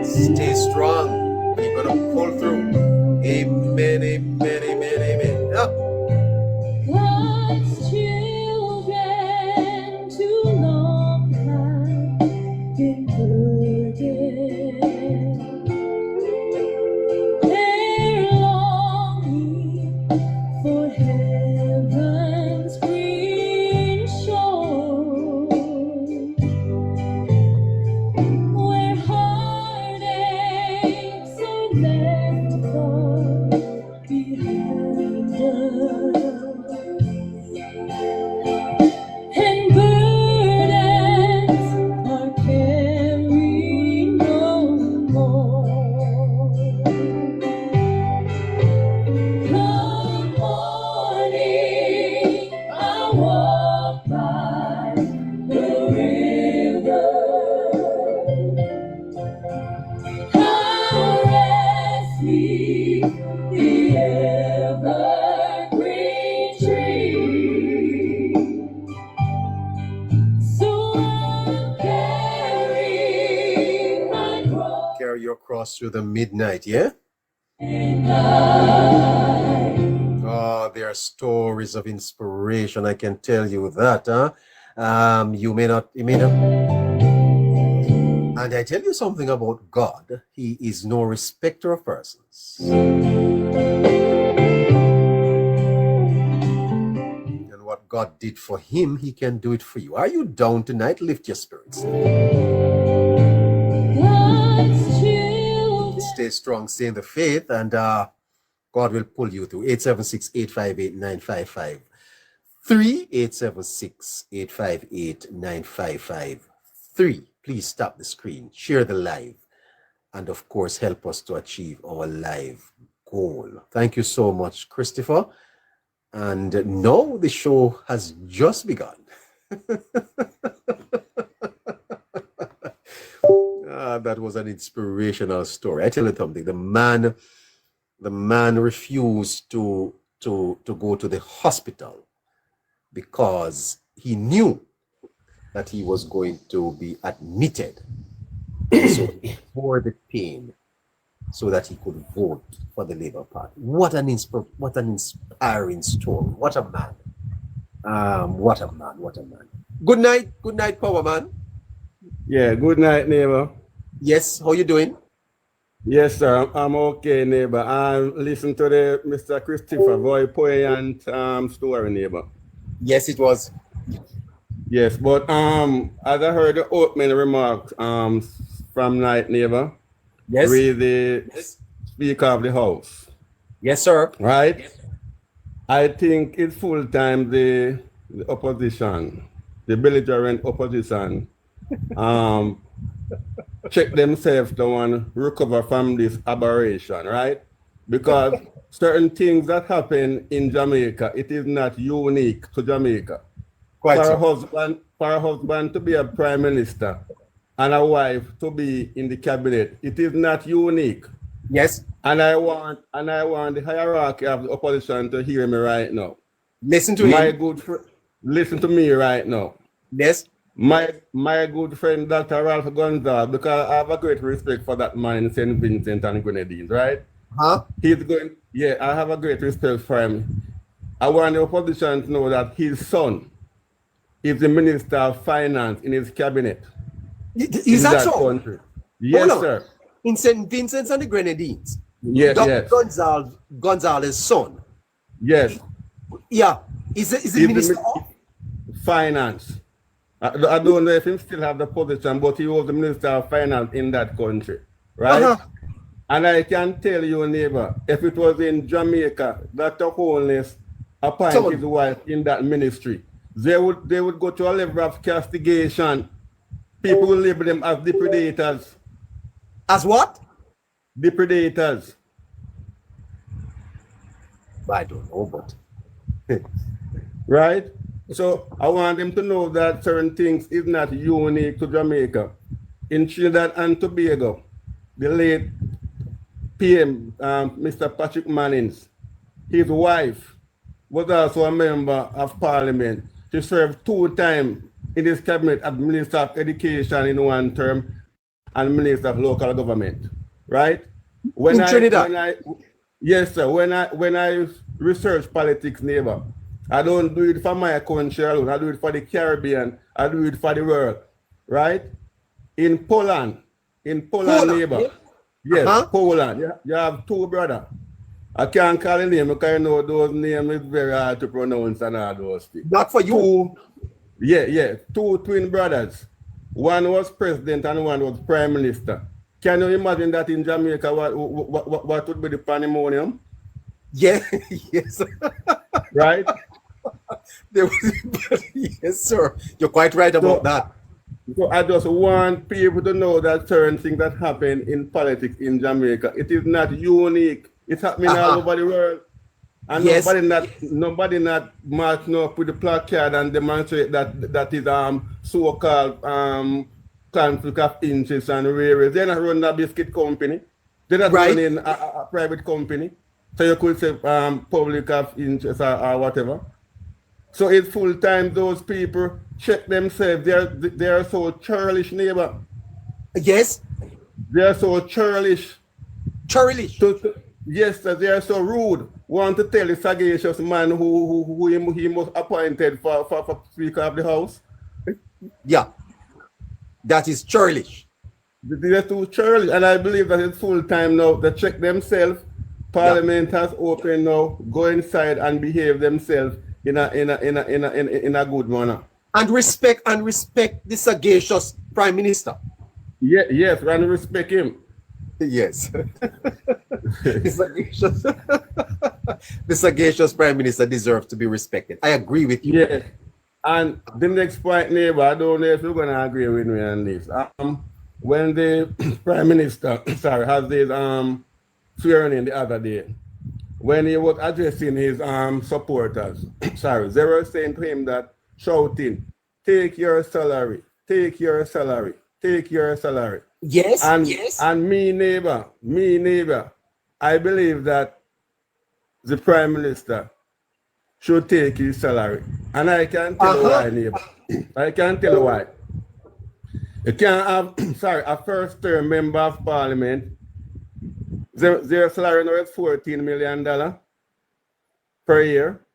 Stay strong. You're gonna pull through. Amen. Yeah. God's children too long have been burdened. They're longing for heaven's green shore, where heartaches are left far behind us, and burdens are carried no more. Come morning, I walk by the river. Caress me, the evergreen tree. So I'll carry my cross Carry your cross through the midnight, yeah? There are stories of inspiration, I can tell you that. You may not. And I tell you something about God. He is no respecter of persons. And what God did for him, he can do it for you. Are you down tonight? Lift your spirits. Stay strong, stay in the faith, and God will pull you through. 876-858-9553. 878-858-9553. Please stop the screen, share the live, and of course, help us to achieve our live goal. Thank you so much, Christopher. And now the show has just begun. That was an inspirational story. I tell you something. The man refused to go to the hospital because he knew that he was going to be admitted. So he bore the pain so that he could vote for the Labour Party. What an inspiring story. What a man. What a man. Good night, Power Man. Yeah, good night, neighbor. Yes, how you doing? Yes, sir. I'm okay, neighbor. I listened to the Mr. Christopher very poignant story, neighbor. Yes, it was. Yes, but as I heard the opening remarks from night, neighbor. Yes. Read the Speaker of the House. Yes, sir. Right? Yes. I think it's full time the opposition, the belligerent opposition, check themselves to want to recover from this aberration, right? Because certain things that happen in Jamaica, it is not unique to Jamaica. For a husband to be a prime minister and a wife to be in the cabinet, it is not unique. Yes. And I want the hierarchy of the opposition to hear me right now. Listen to him. Listen to me right now. Yes. My good friend Dr. Ralph Gonzalez, because I have a great respect for that man in St. Vincent and Grenadines, right? Huh? I have a great respect for him. I want the opposition to know that his son is the Minister of Finance in his cabinet. Is that so? Country. Yes, sir. In St. Vincent and the Grenadines. Yes, Dr. Gonzalez's son. Yes. Yeah. Is the Minister of Finance. I don't know if he still have the position, but he was the Minister of Finance in that country, right? And I can tell you, neighbor, if it was in Jamaica, Dr. Holness appoint his wife in that ministry, they would go to a level of castigation. People will label them as depredators. As what? Depredators. I don't know, but right? So I want them to know that certain things is not unique to Jamaica. In Trinidad and Tobago, the late PM, Mr. Patrick Mannings, his wife was also a member of Parliament. She served 2 times in his cabinet as Minister of Education in 1 term and Minister of Local Government. Right? In Trinidad? Yes, sir. When I research politics, neighbor, I don't do it for my country alone. I do it for the Caribbean. I do it for the world. Right? In Poland, neighbor. Yes, Poland. You have 2 brothers. I can't call the name because I know those names is very hard to pronounce and all those things. Not for you. 2 twin brothers. One was president and one was prime minister. Can you imagine that in Jamaica, what would be the pandemonium? Yeah, yes. Right? Yes, sir. You're quite right about that. So I just want people to know that certain things that happen in politics in Jamaica, it is not unique. It's happening all over the world. And yes. nobody not marching up with the placard and demonstrate that is so-called conflict of interest and railways. They're not running a biscuit company. They're not running a private company. So you could say public of interest or whatever. So it's full time those people check themselves. They are so churlish, neighbor. Yes. They are so churlish. Churlish. Yes, they are so rude. Want to tell the sagacious man who he was appointed for Speaker of the House. Yeah. That is churlish. They are too churlish, and I believe that it's full time now. They check themselves. Parliament has opened now. Go inside and behave themselves in a good manner. And respect the sagacious Prime Minister. Yeah, yes, and respect him. Yes. The sagacious Prime Minister deserves to be respected. I agree with you. Yes. And the next point, neighbor, I don't know if you're gonna agree with me on this. When the Prime Minister has his swearing in the other day, when he was addressing his supporters, they were saying to him that, shouting, take your salary, take your salary, take your salary. Yes, and me neighbor, I believe that the Prime Minister should take his salary. And I can tell you why, neighbor. I can tell you why. You can't have, a first term member of Parliament. Their salary now is $14 million per year.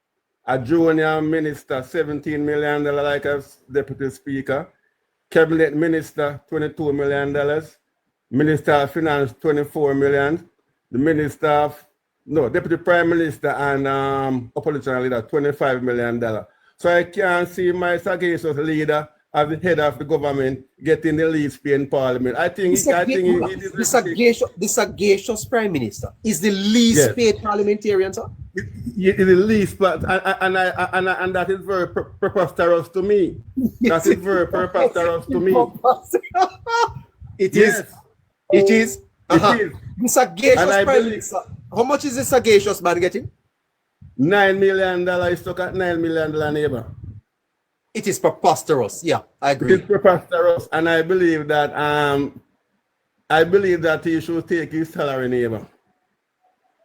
A junior minister, $17 million like a deputy speaker. Cabinet minister, $22 million. Minister of Finance, $24 million. The deputy prime minister and opposition leader, $25 million. So I can't see my sagacious leader as the head of the government getting the least pay in Parliament. The sagacious Prime Minister is the least paid parliamentarian, sir? It is the least, but and that is very preposterous to me. That is very preposterous to me. It is. It is. The sagacious Prime Minister. How much is the sagacious man getting? $9 million. He's stuck at $9 million, neighbor. It is preposterous. Yeah, I agree. It is preposterous, and I believe that he should take his salary, neighbor.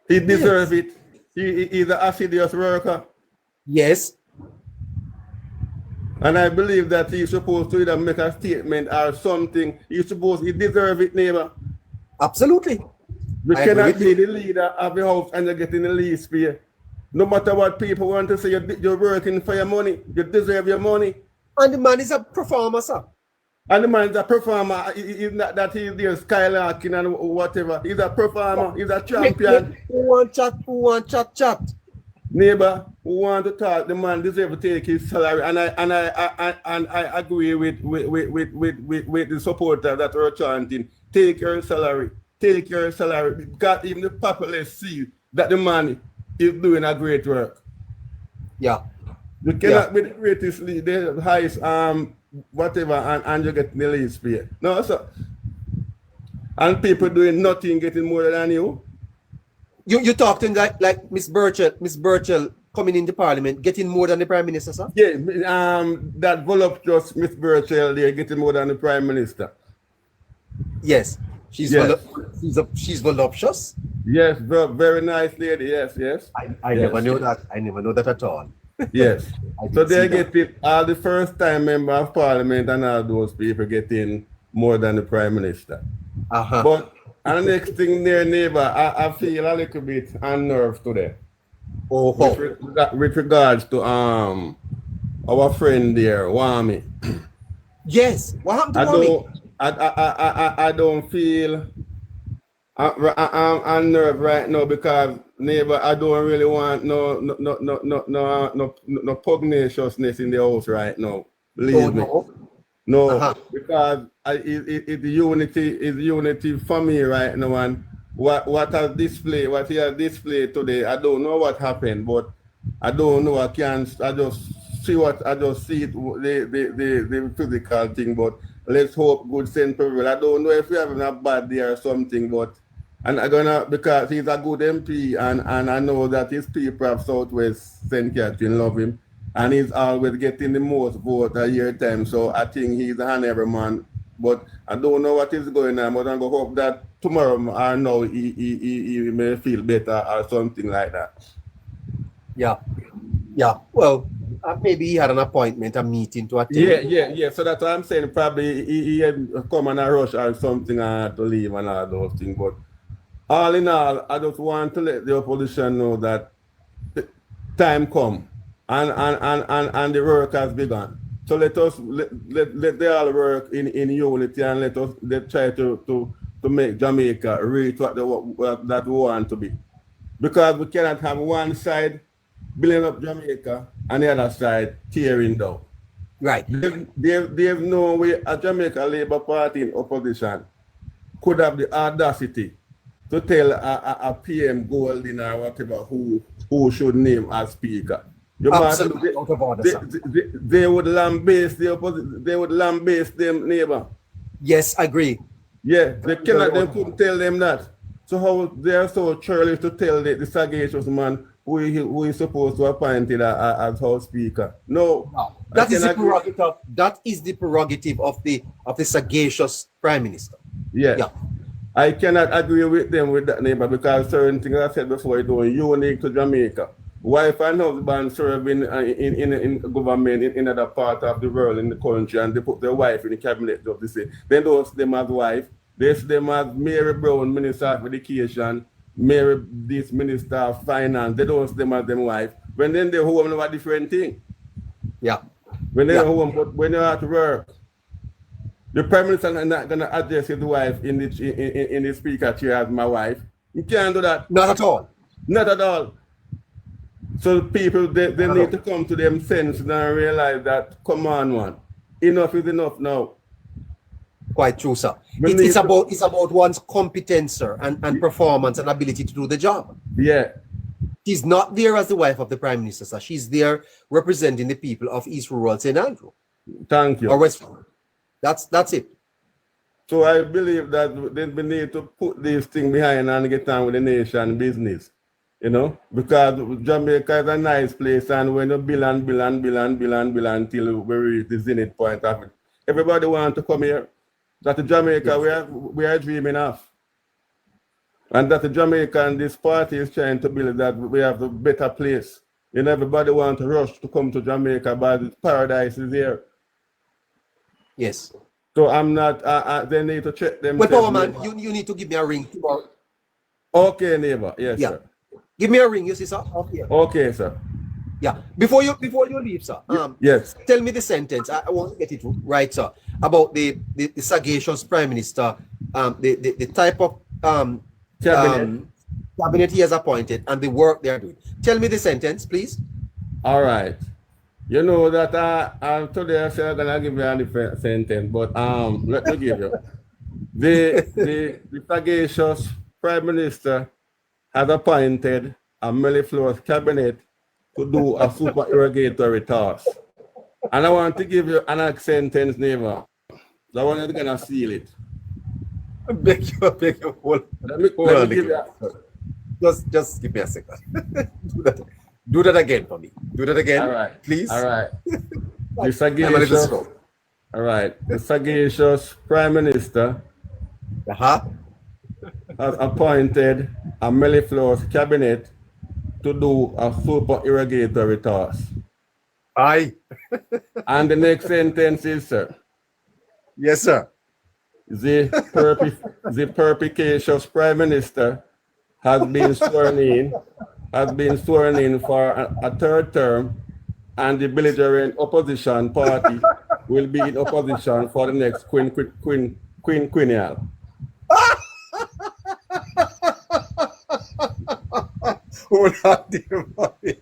He deserves it. He is an assiduous worker. Yes. And I believe that he's supposed to either make a statement or something. He deserves it, neighbor. Absolutely. You cannot be the leader of the house and you're getting the least pay. No matter what people want to say, you're working for your money. You deserve your money. And the man is a performer, sir. And the man is a performer. He's not that he's there skylarking and whatever. He's a performer. He's a champion. Who want chat? Neighbor, who want to talk, the man deserves to take his salary. And I agree with the supporters that are chanting, take your salary. Take your salary. Because even the populace see that the man is doing a great work. Yeah. You cannot be the greatest lead, the highest whatever, and you get the least pay. No, so and people doing nothing getting more than you. You talking like Miss Burchell coming into Parliament getting more than the Prime Minister, sir? Yeah, that voluptuous Miss Burchell there getting more than the Prime Minister. Yes. She's voluptuous. Yes, very nice lady. Yes. I never knew that. I never know that at all. Yes. So they get it all the first time member of Parliament and all those people getting more than the Prime Minister. But and the next thing there, neighbor, I feel a little bit unnerved today. With regards to our friend there, Wami. Yes. What happened to Wami? I don't feel I'm unnerved right now because neighbor, I don't really want no pugnaciousness in the house right now. Believe me. No, because it's unity for me right now, and what he has displayed today, I don't know what happened, but I don't know. I just see the physical thing, but let's hope good sense prevail. I don't know if we're having a bad day or something, but because he's a good MP and I know that his people of Southwest St. Catherine love him. And he's always getting the most vote a year time. So I think he's a honorable man. But I don't know what is going on. But I'm going to hope that tomorrow or now he may feel better or something like that. Yeah. Well, maybe he had an appointment, a meeting to attend. Yeah. So that's what I'm saying. Probably he had come on a rush or something and had to leave and all those things. But all in all, I just want to let the opposition know that time come. And the work has begun. So let they all work in unity and let's try to make Jamaica reach what that we want to be. Because we cannot have one side building up Jamaica and the other side tearing down. Right. There's no way a Jamaica Labour Party in opposition could have the audacity to tell a PM Golding or whatever who should name as speaker. Absolutely out of order, sir. They would lambaste the opposite. They would lambaste them neighbor. Yes, I agree. Yeah, they couldn't tell them that. So how they are so churlish to tell the sagacious man who is supposed to appoint it as House Speaker? No. That is the prerogative. That is the prerogative of the sagacious Prime Minister. Yeah. I cannot agree with them with that neighbor because certain things I said before are doing unique to Jamaica. Wife and husband serving in government in other part of the world in the country, and they put their wife in the cabinet job. They say they don't see them as wife. They see them as Mary Brown, Minister of Education, Mary this Minister of Finance. They don't see them as them wife. When then they home, they have a different thing. Yeah. When they're home, but when they're at work, the Prime Minister is not gonna address his wife in the speaker chair as my wife. You can't do that. Not at all. Not at all. So people, they need to come to them sense and realize that, come on, man, enough is enough now. Quite true, sir. It's about one's competence, sir, and performance and ability to do the job. Yeah. She's not there as the wife of the Prime Minister, sir. She's there representing the people of East Rural St. Andrew. Thank you. Or West. That's it. So I believe that we need to put this thing behind and get on with the nation business. You know, because Jamaica is a nice place, and when you build until we reach the zenith point of it, everybody wants to come here. That the Jamaica we are dreaming of, and that the Jamaica and this party is trying to build that we have a better place. And everybody wants to rush to come to Jamaica, but the paradise is here. Yes. So I'm not. They need to check them. Well, Power Man, you need to give me a ring tomorrow. Okay, neighbor. Yes, sir. Give me a ring, you see, sir. Okay, sir. Yeah. Before you leave, sir. Yes. Tell me the sentence. I want to get it right, sir. About the sagacious Prime Minister, the type of cabinet he has appointed and the work they are doing. Tell me the sentence, please. All right. You know that today I said I'm gonna give you a different sentence, but let me give you the sagacious Prime Minister has appointed a mellifluous cabinet to do a super irrigatory task. And I want to give you an sentence, neighbor. That one is gonna seal it. I beg you, hold on again. Just give me a second. Do that again for me. Do that again, All right. please. All right. The I'm a little sagacious, slow. all right. The sagacious Prime Minister has appointed a mellifluous cabinet to do a super irrigatory task. Aye. And the next sentence is, sir, Yes, sir. the perspicacious Prime Minister has been sworn in for a third term, and the belligerent opposition party will be in opposition for the next quinquennial. Hold on, dear boy.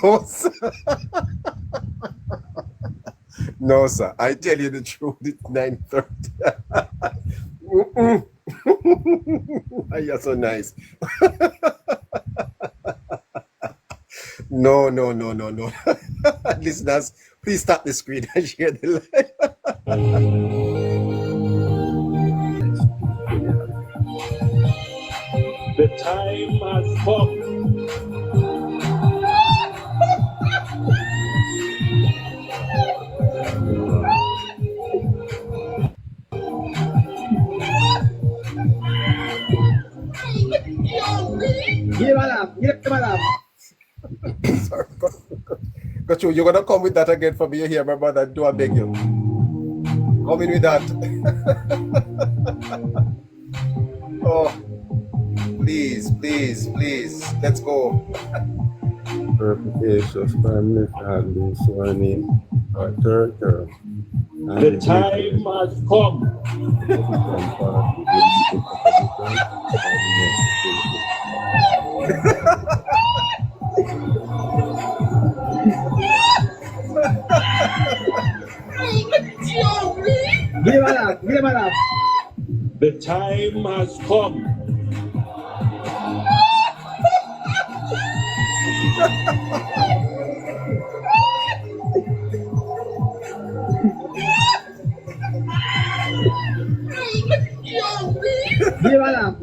No, sir. No, sir. I tell you the truth, it's 9:30. You're so nice. No. Listeners, please stop the screen and share the live. The time has come. Give him a laugh. Sorry. Got you. You're gonna come with that again for me. You hear my brother? Do I beg you? Come in with that. Oh, please. Let's go. Perspicacious Prime Minister has been sworn in for a third term. The time has come. Give him a laugh. The time has come.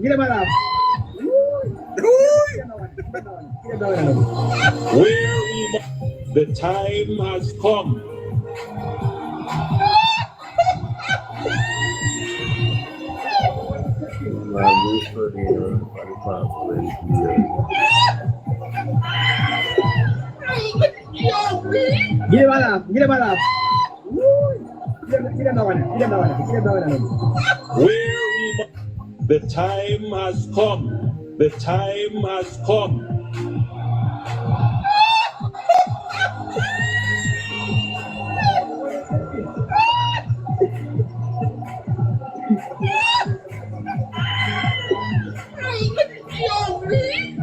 Give him a laugh. The time has come. Give him a laugh. Give him that one. The time has come. The time has come.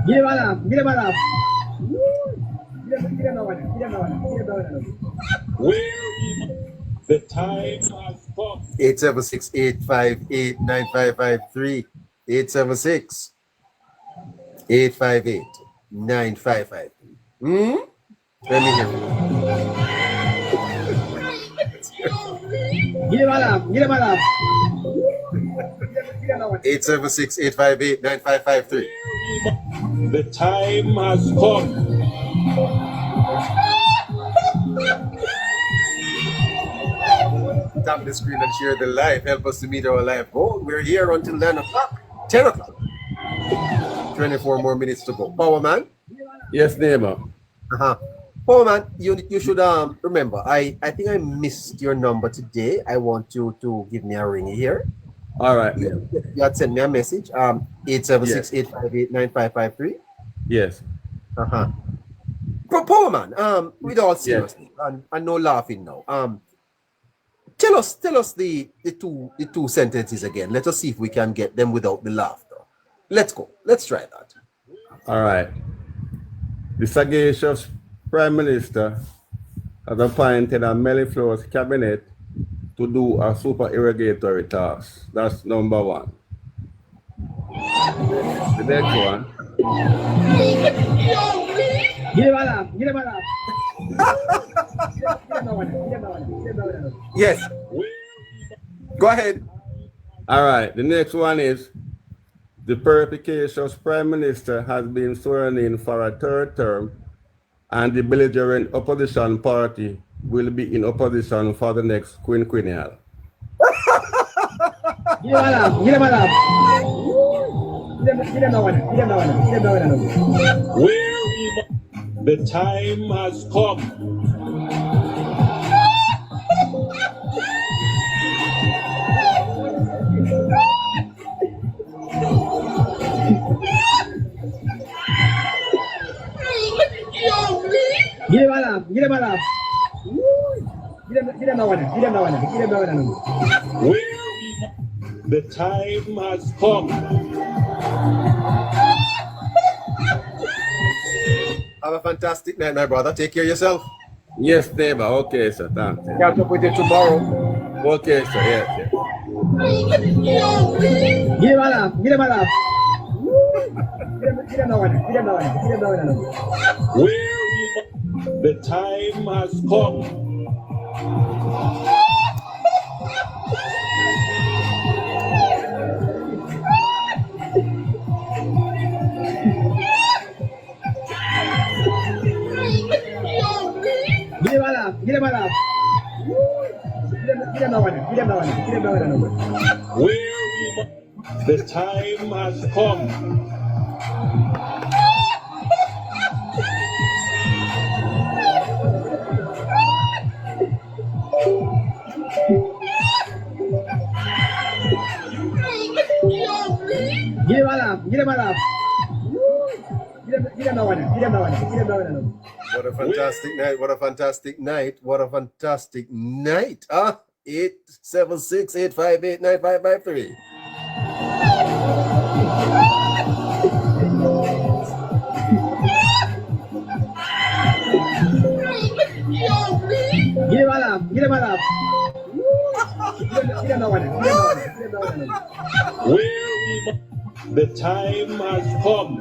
Give him a laugh. The time has come. 876-858-9553. 876-858-9553. Let me hear it. Give him a laugh. 876-858-9553. The time has come. Tap the screen and share the live. Help us to meet our live goal. We're here until 9 o'clock. 10 o'clock. 24 more minutes to go. Power man? Yes, neighbor. Power man, you should remember, I think I missed your number today. I want you to give me a ring here. All right. You had sent me a message. 876-858-9553. Yes. Power man, with all seriousness, and no laughing now. Tell us the two sentences again. Let us see if we can get them without the laughter. Let's go. Let's try that. All right. The sagacious Prime Minister has appointed a mellifluous cabinet to do a super irrigatory task. That's number one. The next one. Yes. Go ahead. All right. The next one is the perspicacious Prime Minister has been sworn in for a third term, and the belligerent opposition party will be in opposition for the next quinquennial. The time has come. The time has come. Have a fantastic night, my brother. Take care of yourself. Yes, neighbor. Okay, sir. Thanks. Catch up with you tomorrow. Okay, sir. Yes, yes. The time has come. The time has come. What a fantastic night. What a fantastic night. What a fantastic night. 876-858-9553. The time has come.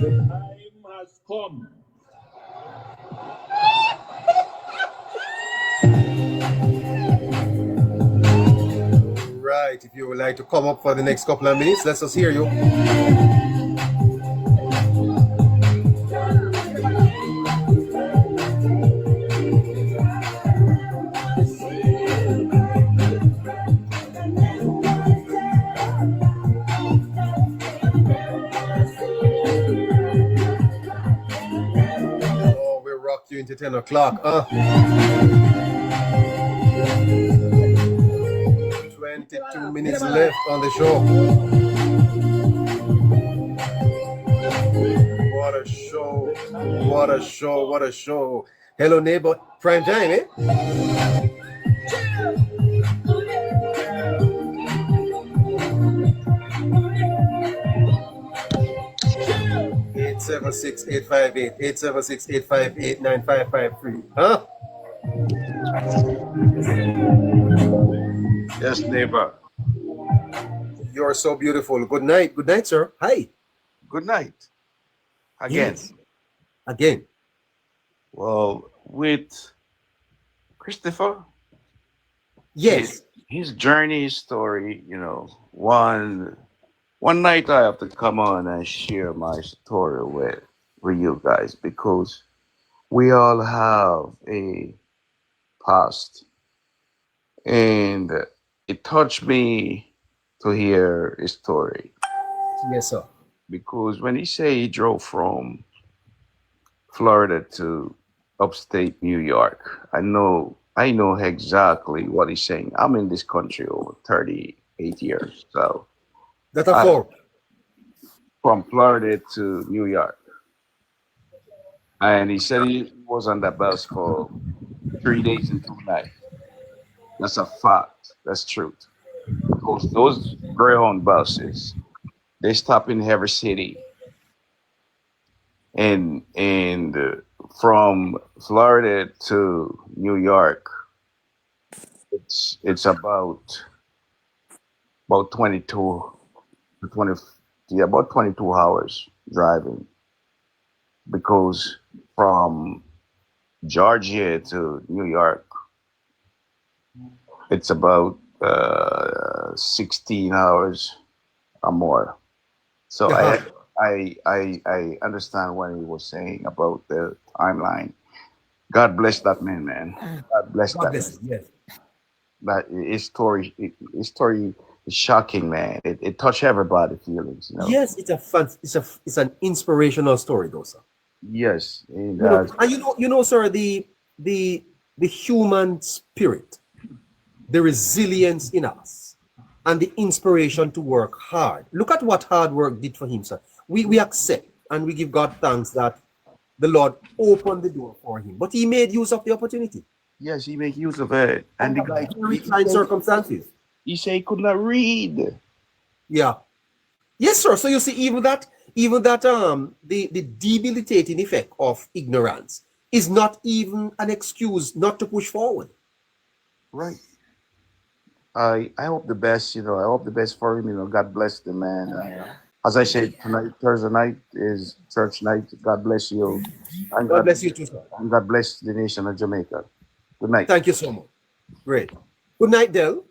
The time has come. Right. If you would like to come up for the next couple of minutes, let's just hear you. Oh, we'll rock you into 10 o'clock. 22 minutes left on the show. What a show. What a show. What a show. Hello, neighbor. Prime time, eh? Eight 876-858-9553. Huh? Yes, neighbor. You're so beautiful. Good night. Good night, sir. Hi. Good night. Again. Yes. Again. Well, with Christopher. Yes. His journey story, you know, one night I have to come on and share my story with you guys, because we all have a past. And it touched me to hear his story. Yes, sir. Because when he say he drove from Florida to upstate New York, I know exactly what he's saying. I'm in this country over 38 years. So that's a four. from Florida to New York. And he said he was on that bus for 3 days and 2 nights. That's a fact. That's truth. Because those Greyhound buses, they stop in every city. And from Florida to New York, it's about 22 to 20, yeah, about 22 hours driving. Because from Georgia to New York, it's about 16 hours or more. So Uh-huh. I understand what he was saying about the timeline. God bless that man. God bless God that bless man. you. Yes. But his story is shocking, man. It touched everybody's feelings, you know. Yes, it's an inspirational story, though, sir. Yes, and And sir, the the human spirit, the resilience in us, and the inspiration to work hard. Look at what hard work did for him, sir. We accept and we give God thanks that the Lord opened the door for him, but he made use of the opportunity yes, he make use of it. And the guy, very trying circumstances. he say he could not read. Yeah. Yes, sir. So you see, even that the debilitating effect of ignorance is not even an excuse not to push forward. Right. I hope the best, I hope the best for him, God bless the man. As I said, tonight, Thursday night is church night. God bless you. And God bless you too, sir. God bless the nation of Jamaica. Good night. Thank you so much. Great. Good night, Del.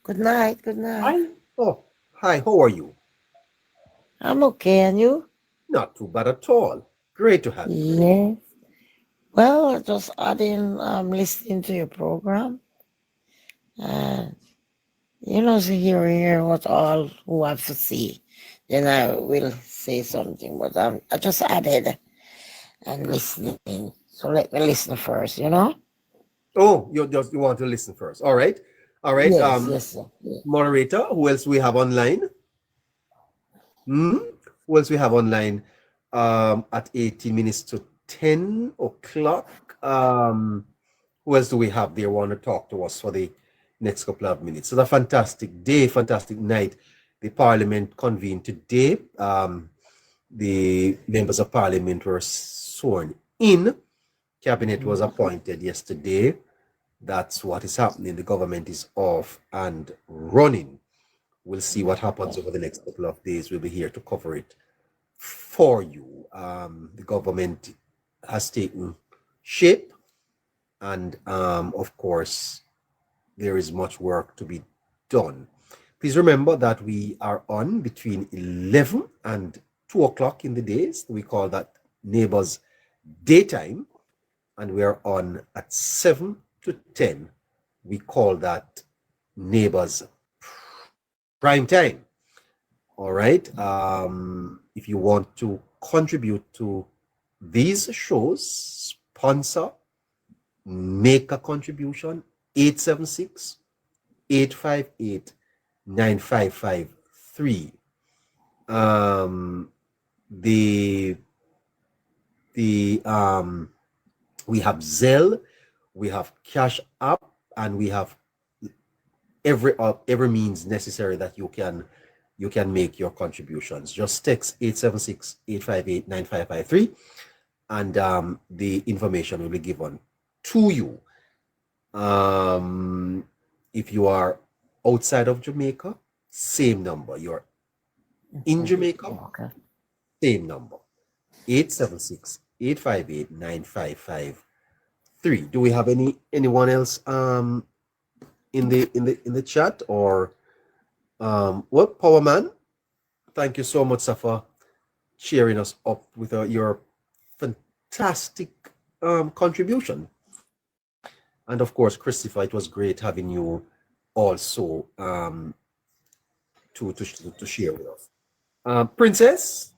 Good night. Good night. Hi. Oh, hi. How are you? I'm okay, and you? Not too bad at all. Great to have you. Yeah. Well, I just adding, listening to your program, and so hear what all who have to see. Then I will say something, but I just added and listening. So let me listen first. Oh, you want to listen first. All right. All right. Yes, sir. Yeah. Moderator, who else we have online? Hmm? Who else we have online? At 18 minutes to 10 o'clock. Who else do we have there want to talk to us for the next couple of minutes? It's a fantastic day, fantastic night. The Parliament convened today. The members of Parliament were sworn in. Cabinet was appointed yesterday. That's what is happening. The government is off and running. We'll see what happens over the next couple of days. We'll be here to cover it for you. The government has taken shape, and of course, there is much work to be done. Please remember that we are on between 11 and 2 o'clock in the days. We call that Neighbors Daytime, and we are on at 7 to 10. We call that Neighbors Primetime. All right. If you want to contribute to these shows, sponsor, make a contribution, 876-858-9553. We have Zelle, we have Cash App, and we have every means necessary that you can make your contributions. Just text 876-858-9553, and the information will be given to you. If you are outside of Jamaica, same number. You're in Jamaica, Okay. same number. 876-858-9553. Do we have anyone else in the chat, or what, Power Man? Thank you so much, sir, for cheering us up with your fantastic contribution. And of course, Christopher, it was great having you also to share with us. Princess,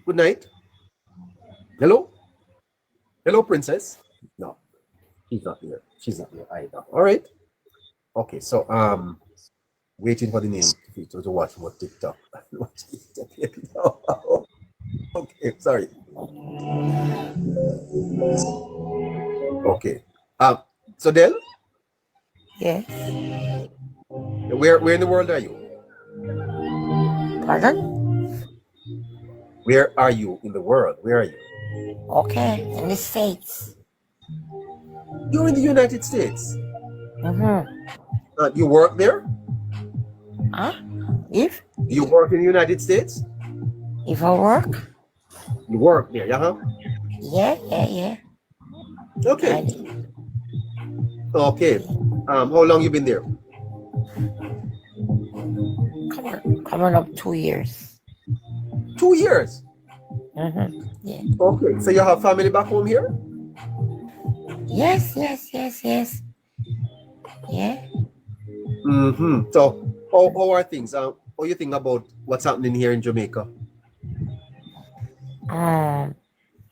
good night. Hello, Princess. No, she's not here. She's not here either. All right. Okay, so Waiting for the name to watch more TikTok. Okay, sorry. Okay. So Del, Yes. where in the world are you? Pardon? Where are you in the world? Where are you? Okay, in the States. You're in the United States. Mm-hmm. You work there? Huh? If You work in the United States? I work? You work there, yeah? Yeah. Okay. Okay. How long you been there? Coming up 2 years. 2 years. Mm-hmm. Yeah. Okay. So you have family back home here? Yes. Yeah. Mm-hmm. So how are things? How you think about what's happening here in Jamaica?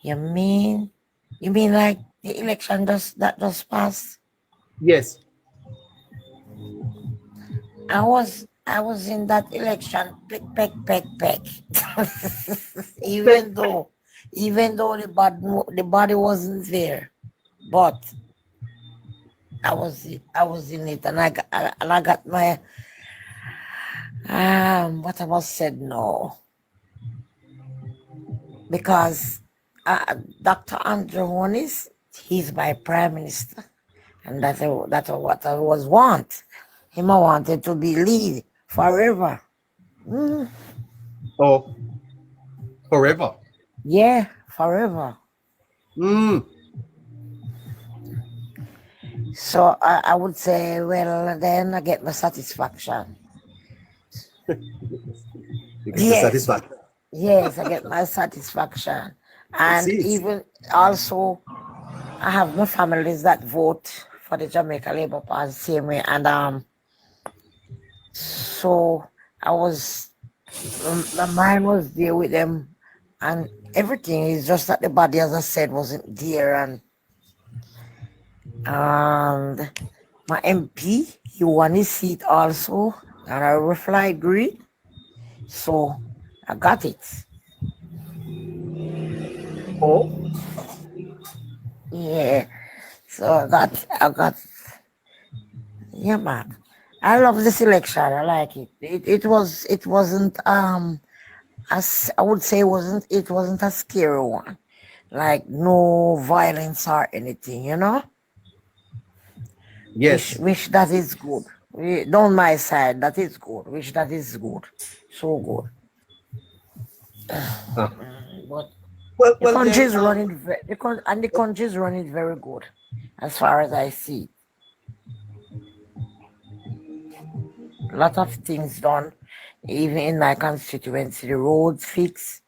You mean like the election that just passed? Yes. I was in that election, peck. even though the body wasn't there, but I was in it, and I got my what I was said no, because Dr. Andrew Holness, he's my prime minister, and that's what I was want. Him I wanted to be lead forever. Oh, forever. Yeah, forever. So I would say, well, then I get my satisfaction. You get the satisfaction. Yes, I get my satisfaction. And even also, I have my families that vote for the Jamaica Labour Party same way. And so my mind was there with them, and everything is just that the body, as I said, wasn't there. And my MP, he won his seat also, and I replied green, so I got it. Oh, yeah. So I got. Yeah, man. I love this election. I like it. It wasn't as I would say it wasn't a scary one, like no violence or anything, Yes. Which that is good. On my side, that is good. Which that is good, so good. But the country is running. The country is running very good, as far as I see. A lot of things done, even in my constituency. The roads fixed,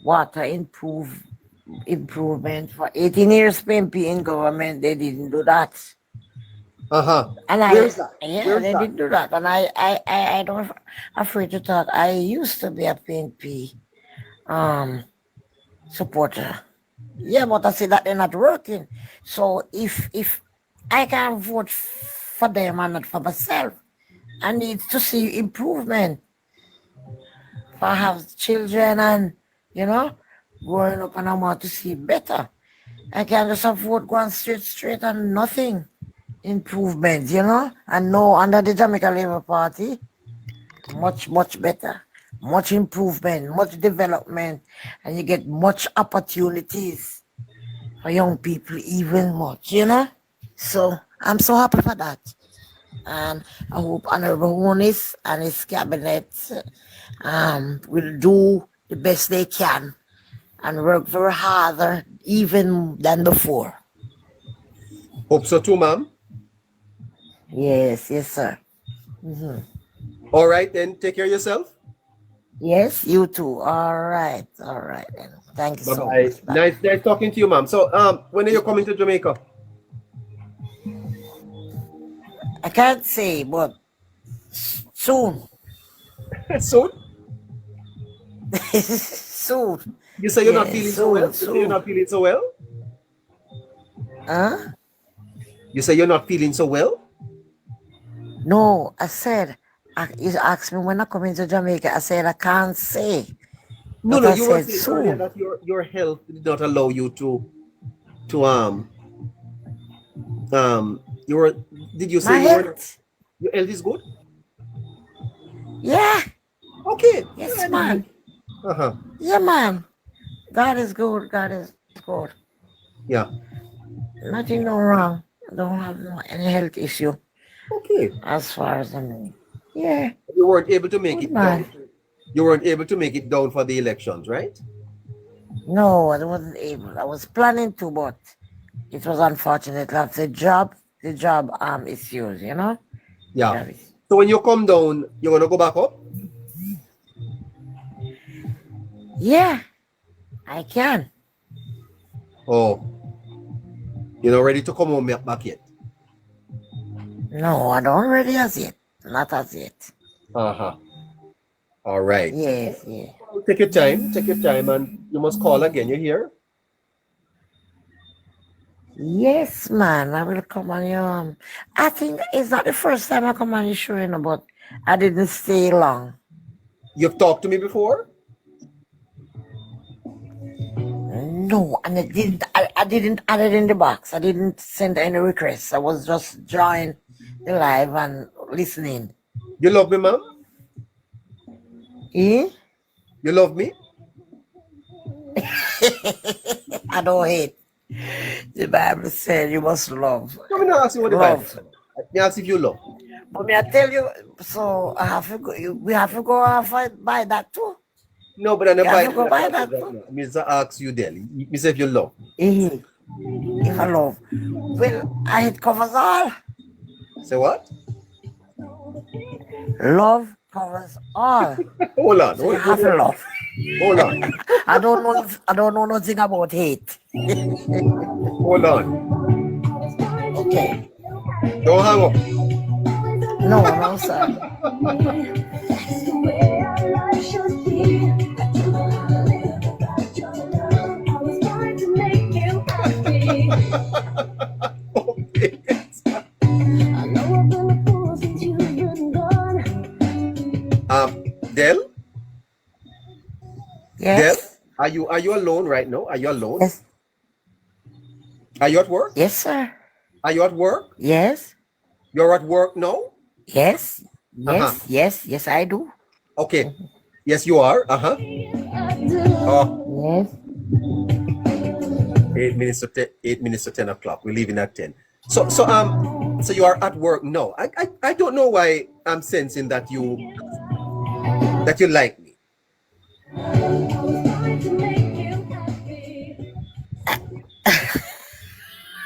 water improvement. For 18 years, PMP in government, they didn't do that. And Where's that? Yeah, they didn't do that. And I don't afraid to talk. I used to be a PNP supporter. Yeah, but I see that they're not working. So if I can vote for them and not for myself, I need to see improvement. If I have children and growing up, and I want to see better, I can't just vote going straight and nothing improvement, and no, under the Jamaica Labour Party, much better, much improvement, much development, and you get much opportunities for young people, even much, So I'm so happy for that. And I hope Honorable Holness and his cabinet will do the best they can and work very harder even than before. Hope so too, ma'am. Yes, sir. All right, then take care of yourself. Yes, you too. All right. Then. Thank you so much. Nice talking to you, ma'am. So, when are you coming to Jamaica? I can't say, but soon. Soon? Soon. You say you're not feeling so well? Soon. You say you're not feeling so well? Huh? You say you're not feeling so well? No, I said You asked me when I come into Jamaica. I said I can't say. No, But no, I you were said saying earlier soon. that your health did not allow you to you were did you My say you were health. your health is good? Yeah. Okay. Yes, Yeah, man. Yeah, man. God is good. God is good. yeah. Nothing no wrong. I don't have any health issue Okay. as far as I know. Yeah. You weren't able to make Good it down. man. You weren't able to make it down for the elections, right? No, I wasn't able. I was planning to, but it was unfortunate. Like the job issues, you know? Yeah. Job is- So when you come down, you're gonna go back up? Yeah, I can. Oh, you're not ready to come home back yet? No, I don't ready as yet. Not as yet. All right. Yes, yeah. Take your time, and you must call again. You hear? Yes, man. I will come on your I think it's not the first time I come on your show, you know, but I didn't stay long. You've talked to me before? No, and I didn't add it in the box. I didn't send any requests. I was just joining the live and listening. You love me, ma'am? Eh? You love me? I don't hate. The Bible said you must love. Come and ask you what the Bible Love. says. Me ask if you love. But may I tell you, so I have to go, we have to go and buy that too. No, but I You never have to go buy that too. Mr. ask you then. Me say if you love. Eh, if I love. Well, it covers all. Say what? Love covers all. Hold on. So you have to love. Hold on. I don't know nothing about hate. Hold on. Okay. Don't hang up. No, sir. Del? Yes. Del? Are you alone right now? Are you alone? Yes. Are you at work? Yes, sir. Are you at work? Yes. You're at work now? Yes. Yes, I do. Okay. Yes, you are. Oh. Yes. 8 minutes to 10 o'clock. We're leaving at 10. So you are at work now. I don't know why I'm sensing that you like me.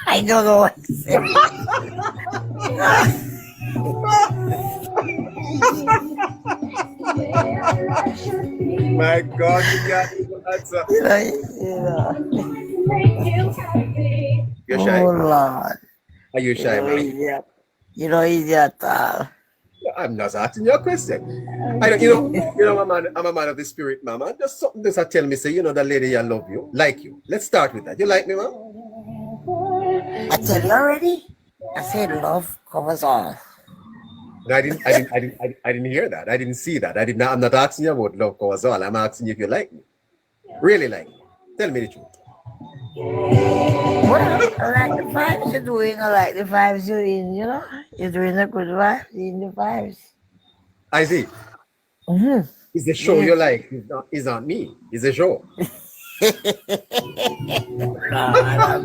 I don't know what to say. My God, you can't even answer. You're shy? Oh, Lord. Are you shy, man? You know, easy at all. I'm not asking you a question. I'm a man of the spirit, mama. Just something just tell me, say, you know, that lady I love you, like you. Let's start with that. You like me, ma'am? I tell you already. I said love covers all. No, I didn't hear that. I didn't see that. I'm not asking you about love covers all. I'm asking you if you like me. Really like me. Tell me the truth. Well, I like the vibes you're doing. I like the vibes you're in, you know? You're doing a good vibe in the vibes. I see. Mm-hmm. It's the show you like. It's not me. It's a show. Of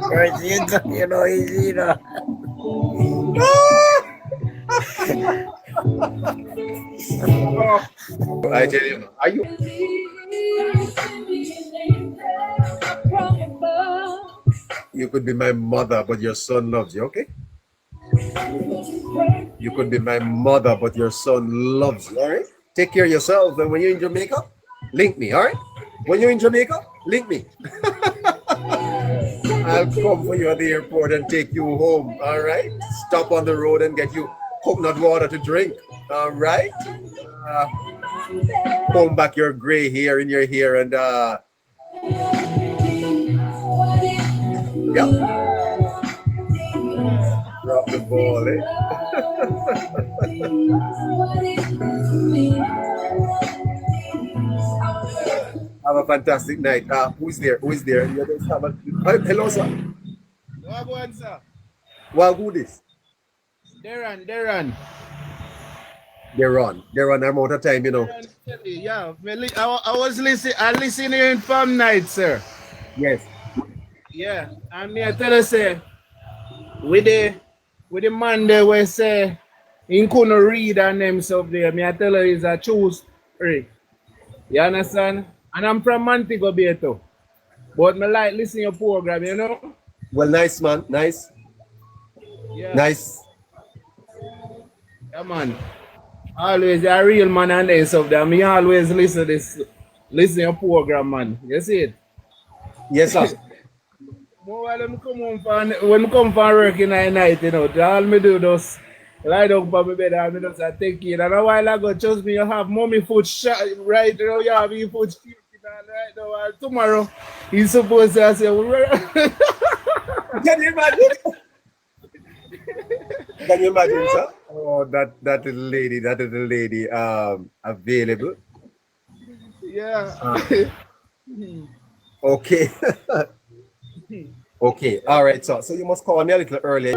course, you know, easy, you know. I tell you, are you? You could be my mother, but your son loves you, okay? You could be my mother, but your son loves you, all right? Take care of yourselves, and when you're in Jamaica, link me, all right? When you're in Jamaica, link me. I'll come for you at the airport and take you home, all right? Stop on the road and get you coconut water to drink, all right? Comb back your gray hair in your hair and the ball, eh? Have a fantastic night. Who's there? Who is there? You just have a... Hello, sir. Go sir. Well, who this? Darren. They're on. I'm out of time, you know. Yeah, I was listening from night, sir. Yes. Yeah, and me I tell you say, with the man there we say he couldn't read and them stuff there. Me I tell you is a true story. You understand? And I'm from Montego Bay too. But me like listen your program, you know? Well, nice, man. Nice. Yeah. Nice. Yeah, man. Always a real man and them stuff there. Me always listen your program, man. You see it? Yes, sir. When I come from work in the night, you know, all me do just lie down by my bed and me just take it. And a while ago, trust me, you have mommy foot shot right now, you have your foot shaking right now. And tomorrow, he's supposed to say, Can you imagine? Can you imagine, sir? Oh, that little lady, available. Yeah. Okay. Okay. All right, so you must call me a little early.